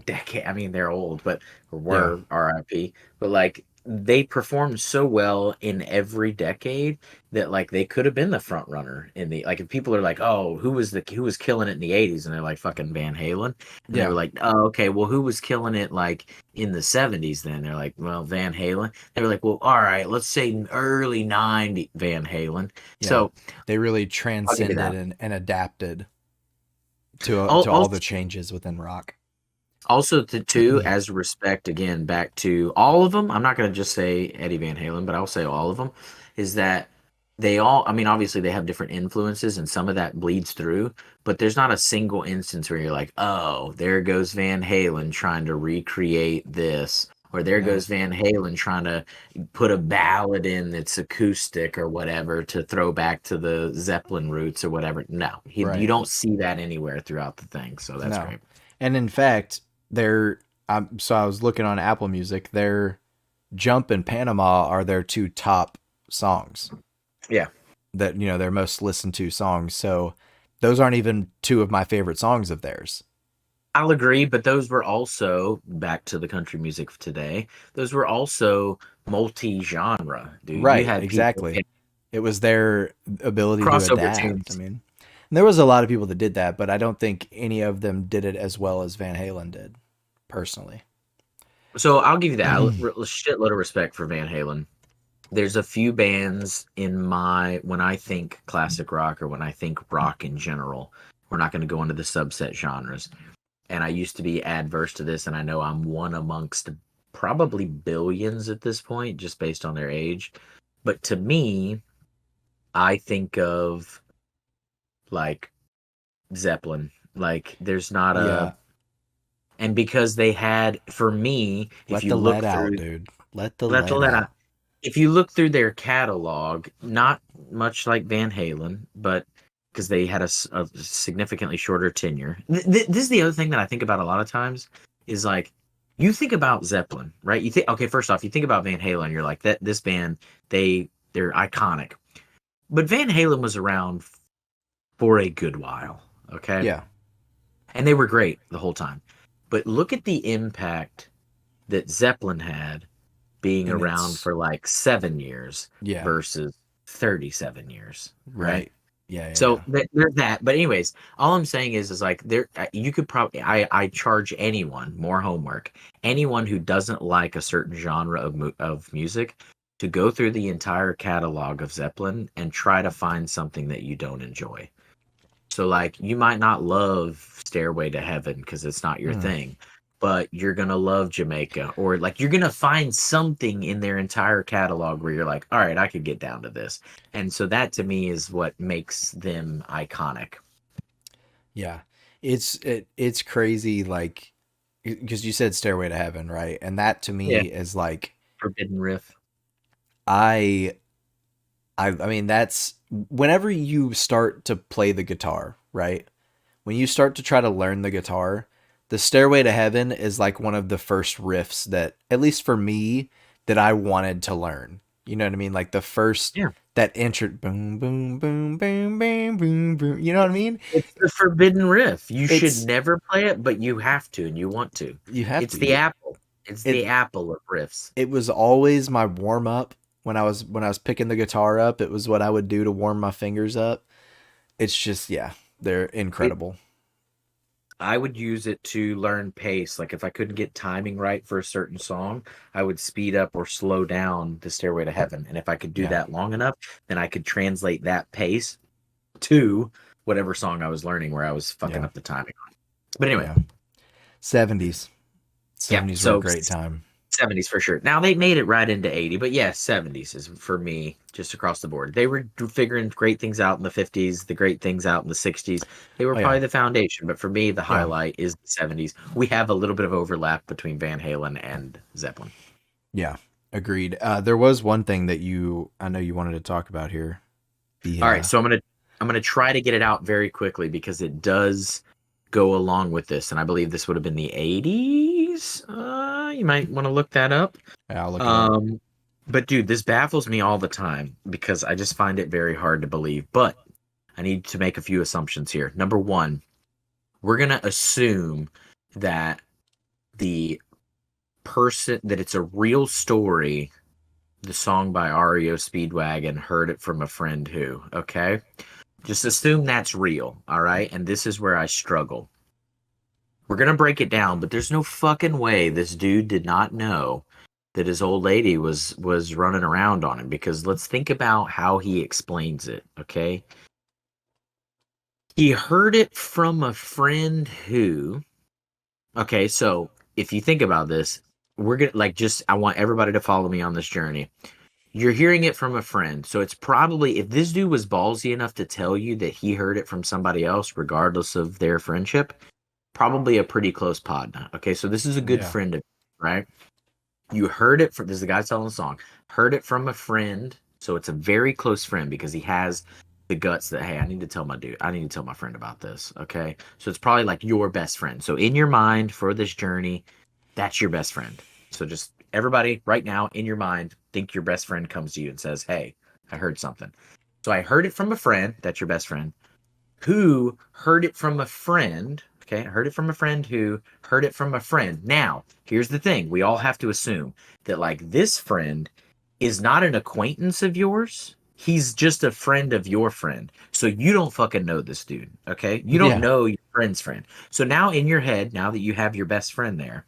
decade. I mean, they're old, but or Yeah. were RIP. But like they performed so well in every decade that like they could have been the front runner in the like if people are like, oh, who was killing it in the 80s, and they're like fucking Van Halen, and they were Yeah. like, oh, okay, well, who was killing it like in the 70s? Then they're like, well, Van Halen. They were like, well, all right, let's say early 90 Van Halen. Yeah. So They really I'll give you transcended that. and adapted to all the Also, changes within rock. Also, to two, as respect again, back to all of them. I'm not going to just say Eddie Van Halen, but I'll say all of them. Is that they all? I mean, obviously they have different influences, and some of that bleeds through. But there's not a single instance where you're like, "Oh, there goes Van Halen trying to recreate this," or "There No. goes Van Halen trying to put a ballad in that's acoustic or whatever to throw back to the Zeppelin roots or whatever." No, you Right. don't see that anywhere throughout the thing. So that's No. great. And in fact, they're so I was looking on Apple Music, their Jump and Panama are their two top songs Yeah. that, their most listened to songs. So those aren't even two of my favorite songs of theirs. I'll agree, but those were also back to the country music of today. Those were also multi-genre, dude. You Right, had people exactly. It was their ability to crossover adapt. I tunes. mean, and there was a lot of people that did that, but I don't think any of them did it as well as Van Halen did, personally. So I'll give you that. A shitload of respect for Van Halen. There's a few bands in my when I think classic rock or when I think rock in general. We're not going to go into the subset genres. And I used to be adverse to this, and I know I'm one amongst probably billions at this point, just based on their age. But to me, I think of like Zeppelin. Like there's not a Yeah, and because they had for me, if let you the lead look out, through dude. Let the let lead that out. out. If you look through their catalog, not much like Van Halen, but because they had a significantly shorter tenure. This is the other thing that I think about a lot of times is like you think about Zeppelin, right? You think okay, first off, you think about Van Halen, you're like that this band they're iconic. But Van Halen was around for a good while, okay? Yeah, And they were great the whole time. But look at the impact that Zeppelin had being and around it's for like 7 years yeah, versus 37 years, right? right. Yeah, yeah, So yeah. there's that. But anyways, all I'm saying is like there you could probably I charge anyone more homework. Anyone who doesn't like a certain genre of music to go through the entire catalog of Zeppelin and try to find something that you don't enjoy. So like you might not love Stairway to Heaven because it's not your Mm, thing, but you're gonna love Jamaica or like you're gonna find something in their entire catalog where you're like, all right, I could get down to this. And so that to me is what makes them iconic. yeah, it's crazy. Like, because you said Stairway to Heaven, right? And that to Yeah. me is like Forbidden Riff. I I mean that's whenever you start to play the guitar, right? When you start to try to learn the guitar, the Stairway to Heaven is like one of the first riffs that, at least for me, that I wanted to learn. You know what I mean? Like the first Yeah. that intro, boom, boom, boom, boom, boom, boom, boom. You know what I mean? It's the Forbidden Riff. You should It's never play it, but you have to and you want to. you have It's to. the apple. It's It the apple of riffs. it was always my warm up when I was picking the guitar up. It was what I would do to warm my fingers up. It's just yeah, they're It incredible. I would use it to learn pace. Like if I couldn't get timing right for a certain song, I would speed up or slow down the Stairway to Heaven. And if I could do Yeah, that long enough, then I could translate that pace to whatever song I was learning where I was fucking yeah, up the timing on. But anyway, yeah. 70s. yeah. 70s were a So great time. 70s for sure. Now they made it right into 80, but yeah, 70s is for me just across the board. They were figuring great things out in the 50s, the great things out in the 60s. They were Oh yeah, probably the foundation, but for me, the yeah, highlight is the 70s. We have a little bit of overlap between Van Halen and Zeppelin. yeah. Agreed. There was one thing that I know you wanted to talk about here. The All right, so I'm gonna try to get it out very quickly because it does go along with this, and I believe this would have been the 80s. You might want to look that up. I'll look it up. Um, but dude, this baffles me all the time because I just find it very hard to believe. But I need to make a few assumptions here. Number one, we're gonna assume that the that it's a real story. The song by REO Speedwagon, heard it from a friend who, okay? Just assume that's real, all right? And this is where I struggle. We're gonna break it down, but there's no fucking way this dude did not know that his old lady was running around on him, because let's think about how he explains it, okay? He heard it from a friend who, okay, so if you think about this, we're gonna like just I want everybody to follow me on this journey. You're hearing it from a friend. So it's probably, if this dude was ballsy enough to tell you that he heard it from somebody else, regardless of their friendship, probably a pretty close partner. Okay, so this is a good Yeah. friend of, right? You heard it from, this is the guy telling the song, heard it from a friend. So it's a very close friend because he has the guts that, hey, I need to tell my dude, I need to tell my friend about this. Okay, so it's probably like your best friend. So in your mind for this journey, that's your best friend. So just everybody right now in your mind, think your best friend comes to you and says, hey, I heard something. So I heard it from a friend, that's your best friend, who heard it from a friend. Okay, I heard it from a friend who heard it from a friend. Now, here's the thing. We all have to assume that like this friend is not an acquaintance of yours. He's just a friend of your friend. So you don't fucking know this dude. Okay. You don't Yeah. know your friend's friend. So now in your head, now that you have your best friend there,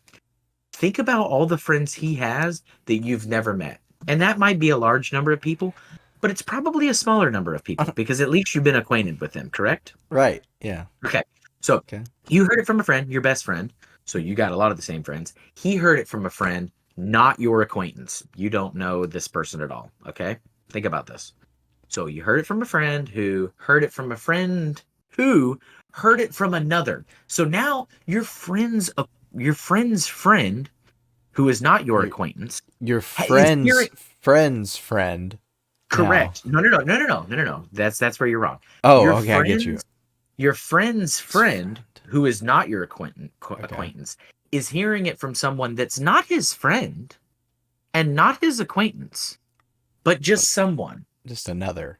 think about all the friends he has that you've never met. And that might be a large number of people, but it's probably a smaller number of people because at least you've been acquainted with them, correct? Right. Yeah. Okay. So Okay. you heard it from a friend, your best friend. So you got a lot of the same friends. He heard it from a friend, not your acquaintance. You don't know this person at all. Okay. Think about this. So you heard it from a friend who heard it from a friend who heard it from another. So now your friend's friend, who is not your Your acquaintance, your is friend's hearing. friend's friend. Now. Correct. No. That's where you're wrong. Oh, Your okay, I get you. friend's your friend's His friend, friend. who is not your Okay. acquaintance, is hearing it from someone that's not his friend and not his acquaintance, but But just someone. just another.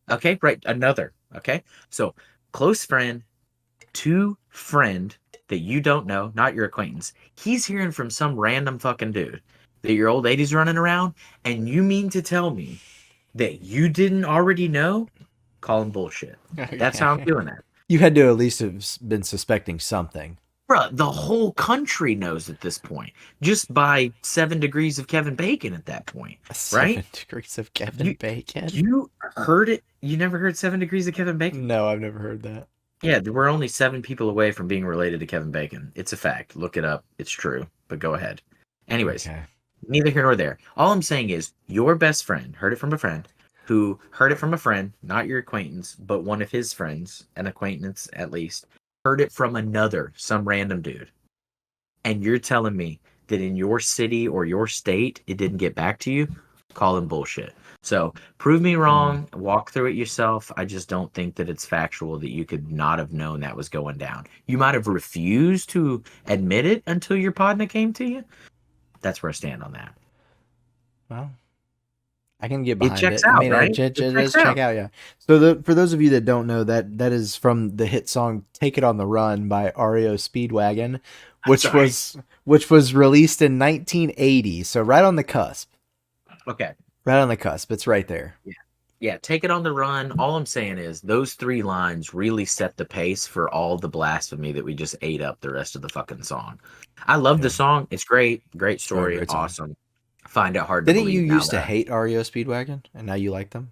Okay, right. Another. Okay. So close friend to friend that you don't know, not your acquaintance. He's hearing from some random fucking dude that your old lady's running around, and you mean to tell me that you didn't already know? Call him bullshit. That's how I'm Okay. doing that. You had to at least have been suspecting something. Bruh, the whole country knows at this point, just by 7 degrees of Kevin Bacon at that point, right? 7 degrees of Kevin You Bacon? you heard it. You never heard 7 degrees of Kevin Bacon? No, I've never heard that. Yeah, we're only 7 people away from being related to Kevin Bacon. It's a fact. Look it up. It's true. But go ahead. Anyways, Okay. neither here nor there. All I'm saying is your best friend heard it from a friend who heard it from a friend, not your acquaintance, but one of his friends, an acquaintance at least, heard it from another, some random dude. And you're telling me that in your city or your state it didn't get back to you? Call him bullshit. So prove me Hmm. wrong, walk through it yourself. I just don't think that it's factual that you could not have known that was going down. You might have refused to admit it until your partner came to you. That's where I stand on that. Well, I can get It behind checks it. I out, mean, right? it It checks does check out. out, yeah. So for those of you that don't know, that is from the hit song "Take It on the Run" by REO Speedwagon, I'm which sorry. was which was released in 1980. So right on the cusp, Okay. right on the cusp. It's right there. Yeah. Yeah, take it on the run. All I'm saying is those three lines really set the pace for all the blasphemy that we just ate up the rest of the fucking song. I love the Yeah, song. It's great. Great oh, story. great song. Awesome. Find it hard to Didn't you believe now used to that hate REO Speedwagon, and now you like them?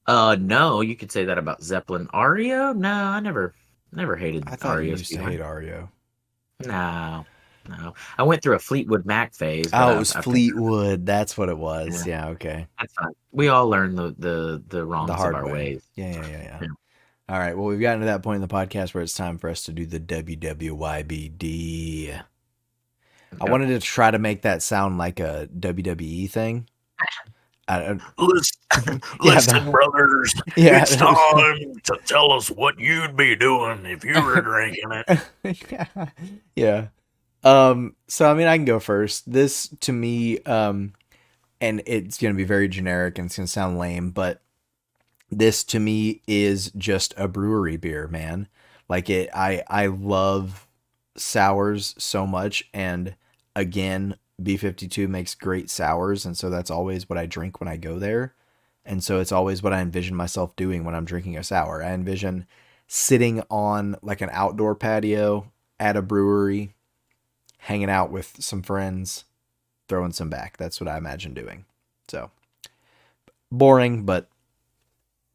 no, you could say that about Zeppelin. Ario? No, I never hated I thought you Ario used to hate Speedwagon. REO. No. No, I went through a Fleetwood Mac phase, but Oh, it I've was I've taken Fleetwood. That's what it was. yeah, Yeah, okay. that's fine. We all learn the The wrongs of hard our way. ways. Yeah, yeah, yeah, yeah. Yeah. All right. Well, we've gotten to that point in the podcast where it's time for us to do the WWYBD. I Okay. wanted to try to make that sound like a WWE thing. I, Listen, yeah, listen, brothers. It's yeah, time to tell us what you'd be doing if you were drinking it. yeah. So I mean, I can go first. This to me, and it's gonna be very generic and it's gonna sound lame, but this to me is just a brewery beer, man. Like I love sours so much, and again, B52 makes great sours, and so that's always what I drink when I go there. And so it's always what I envision myself doing when I'm drinking a sour. I envision sitting on like an outdoor patio at a brewery, hanging out with some friends, throwing some back. That's what I imagine doing. So boring, but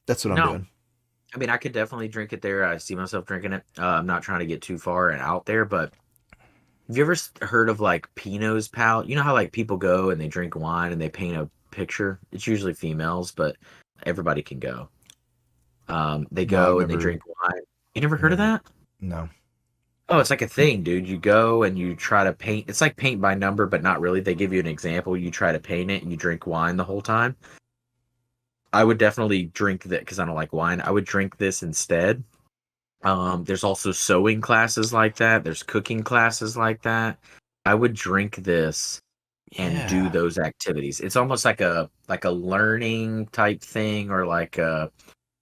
that's what I'm No, doing. I mean I could definitely drink it there. I see myself drinking it. I'm not trying to get too far and out there, but have you ever heard of like Pinot's Pal? You know how like people go and they drink wine and they paint a picture? It's usually females, but everybody can go. They No, I've go and they never drink wine. You never I've heard of never that? no. Oh, it's like a thing, dude. You go and you try to paint. It's like paint by number, but not really. They give you an example. You try to paint it and you drink wine the whole time. I would definitely drink that because I don't like wine. I would drink this instead. There's also sewing classes like that. There's cooking classes like that. I would drink this and do Yeah. those activities. It's almost like a learning type thing or like a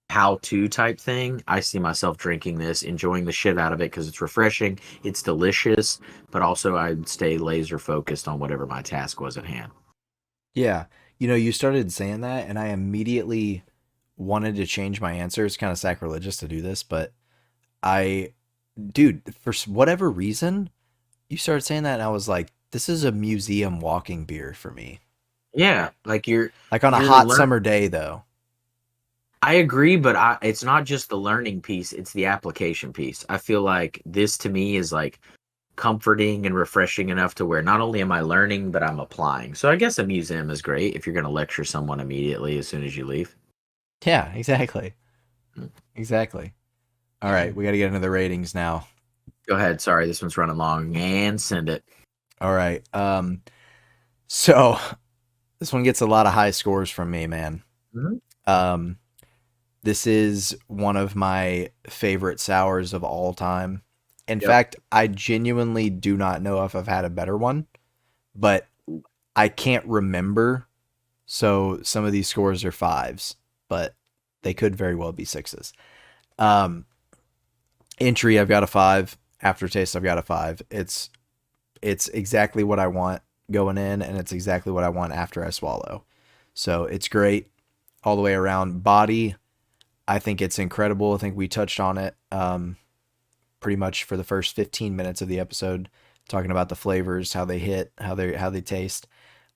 how to type thing. I see myself drinking this, enjoying the shit out of it because it's refreshing, it's delicious, but also I'd stay laser focused on whatever my task was at hand. Yeah. You know, you started saying that and I immediately wanted to change my answer. It's kind of sacrilegious to do this, but I dude, for whatever reason, you started saying that and I was like, this is a museum walking beer for me. Yeah, like Like on a you're hot learn. summer day though. I agree, but it's not just the learning piece; it's the application piece. I feel like this to me is like comforting and refreshing enough to where not only am I learning, but I'm applying. So I guess a museum is great if you're going to lecture someone immediately as soon as you leave. Yeah, exactly. Exactly. All right, we got to get into the ratings now. Go ahead. Sorry, this one's running long, and send it. All right. So this one gets a lot of high scores from me, man. Mhm. Um This is one of my favorite sours of all time. In Yep. fact, I genuinely do not know if I've had a better one, but I can't remember. So some of these scores are fives, but they could very well be sixes. Um, Entry, I've got a five. Aftertaste, I've got a five. It's exactly what I want going in, and it's exactly what I want after I swallow. So it's great all the way around. Body, I think it's incredible. I think we touched on it pretty much for the first 15 minutes of the episode, talking about the flavors, how they hit, how they taste.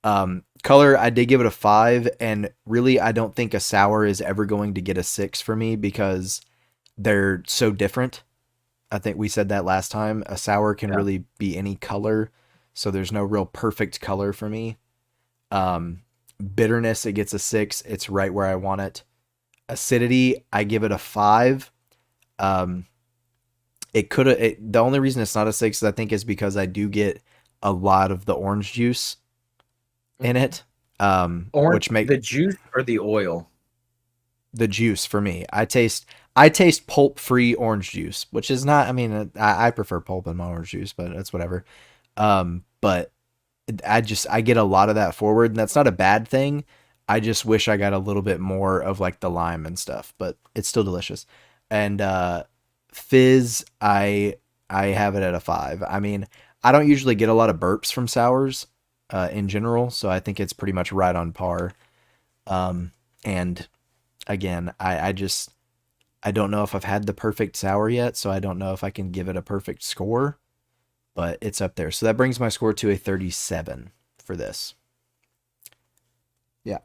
Color, I did give it a five, and really, I don't think a sour is ever going to get a six for me because they're so different. I think we said that last time. A sour can Yeah. really be any color, so there's no real perfect color for me. Um, Bitterness, it gets a six. It's right where I want it. Acidity, I give it a five. Um, it could have. The only reason it's not a six, I think, is because I do get a lot of the orange juice in Mhm. it, Orange, which make the juice or the oil? the juice for me. I taste pulp free orange juice, which is not. I mean, I prefer pulp in my orange juice, but that's whatever. But I get a lot of that forward, and that's not a bad thing. I just wish I got a little bit more of like the lime and stuff, but it's still delicious. And fizz, I have it at a five. I mean, I don't usually get a lot of burps from sours in general, so I think it's pretty much right on par. And again, I don't know if I've had the perfect sour yet, so I don't know if I can give it a perfect score, but it's up there. So that brings my score to a 37 for this. Yeah.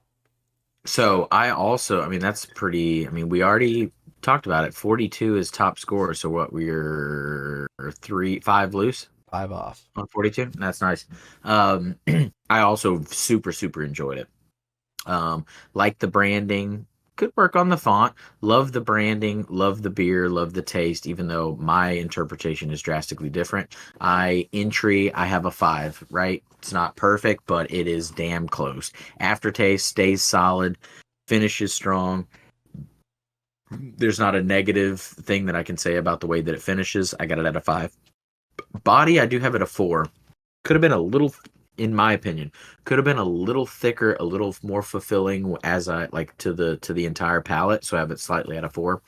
So I also, I mean, that's pretty. I mean, we already talked about it. 42 is top score. So what? We're three, five loose. 5 off. On 42? That's nice. I also super, super enjoyed it. Like the branding, could work on the font. Love the branding, love the beer, love the taste, even though my interpretation is drastically different. I have a 5, right? It's not perfect, but it is damn close. Aftertaste stays solid, finish is strong. There's not a negative thing that I can say about the way that it finishes. I got it at a 5. Body, I do have it a 4. Could have been a little, in my opinion, could have been a little thicker, a little more fulfilling as I like to the entire palette. So I have it slightly at a 4.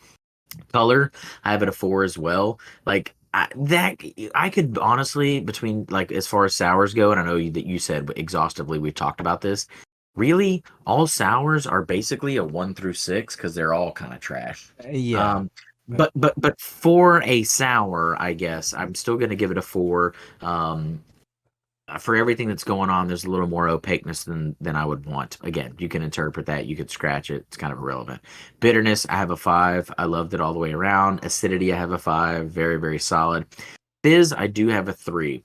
Color, I have it a 4 as well. Like I could honestly, between like as far as sours go, and I know that you said exhaustively we've talked about this. Really, all sours are basically a 1 through 6 because they're all kind of trash. Yeah. Um, but for a sour, I guess I'm still gonna give it a 4. For everything that's going on, there's a little more opaqueness than I would want. Again, you can interpret that, you could scratch it. It's kind of irrelevant. Bitterness, I have a 5. I loved it all the way around. Acidity, I have a 5. Very, very solid. Fizz, I do have a 3.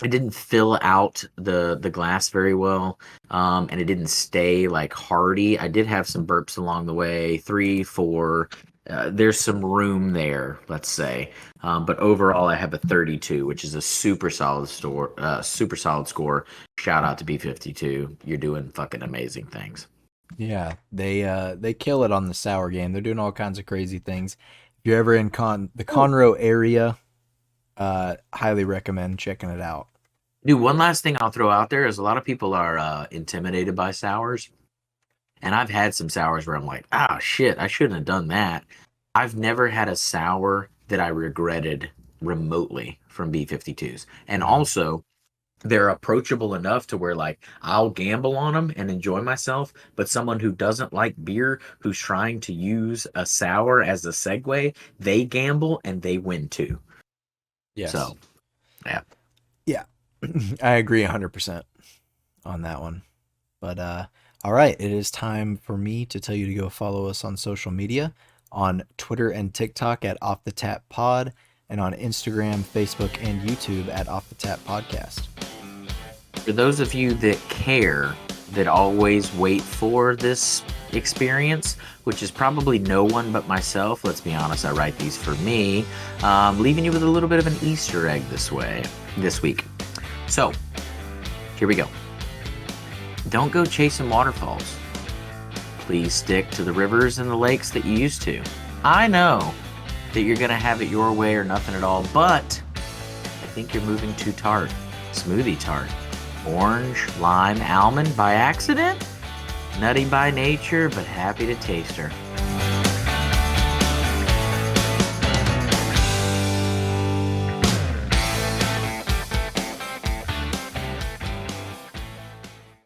It didn't fill out the glass very well, and it didn't stay like hearty. I did have some burps along the way, 3, 4. There's some room there, let's say, but overall, I have a 32, which is a super solid score. Shout out to B52. You're doing fucking amazing things. Yeah, they kill it on the sour game. They're doing all kinds of crazy things. If you're ever in the Conroe area, highly recommend checking it out. Dude, one last thing I'll throw out there is a lot of people are intimidated by sours. And I've had some sours where I'm like, ah, shit, I shouldn't have done that. I've never had a sour that I regretted remotely from B52s. And Mhm. also, they're approachable enough to where, like, I'll gamble on them and enjoy myself. But someone who doesn't like beer, who's trying to use a sour as a segue, they gamble and they win too. Yes. So, yeah. Yeah, I agree 100% on that one. But all right, it is time for me to tell you to go follow us on social media on Twitter and TikTok at Off the Tap Pod, and on Instagram, Facebook, and YouTube at Off the Tap Podcast. For those of you that care, that always wait for this experience, which is probably no one but myself. Let's be honest, I write these for me. Leaving you with a little bit of an Easter egg this week. So, here we go. Don't go chasing waterfalls. Please stick to the rivers and the lakes that you used to. I know that you're going to have it your way or nothing at all, but I think you're moving too tart. Smoothie Tart. Orange, lime, almond by accident? Nutty by nature, but happy to taste her.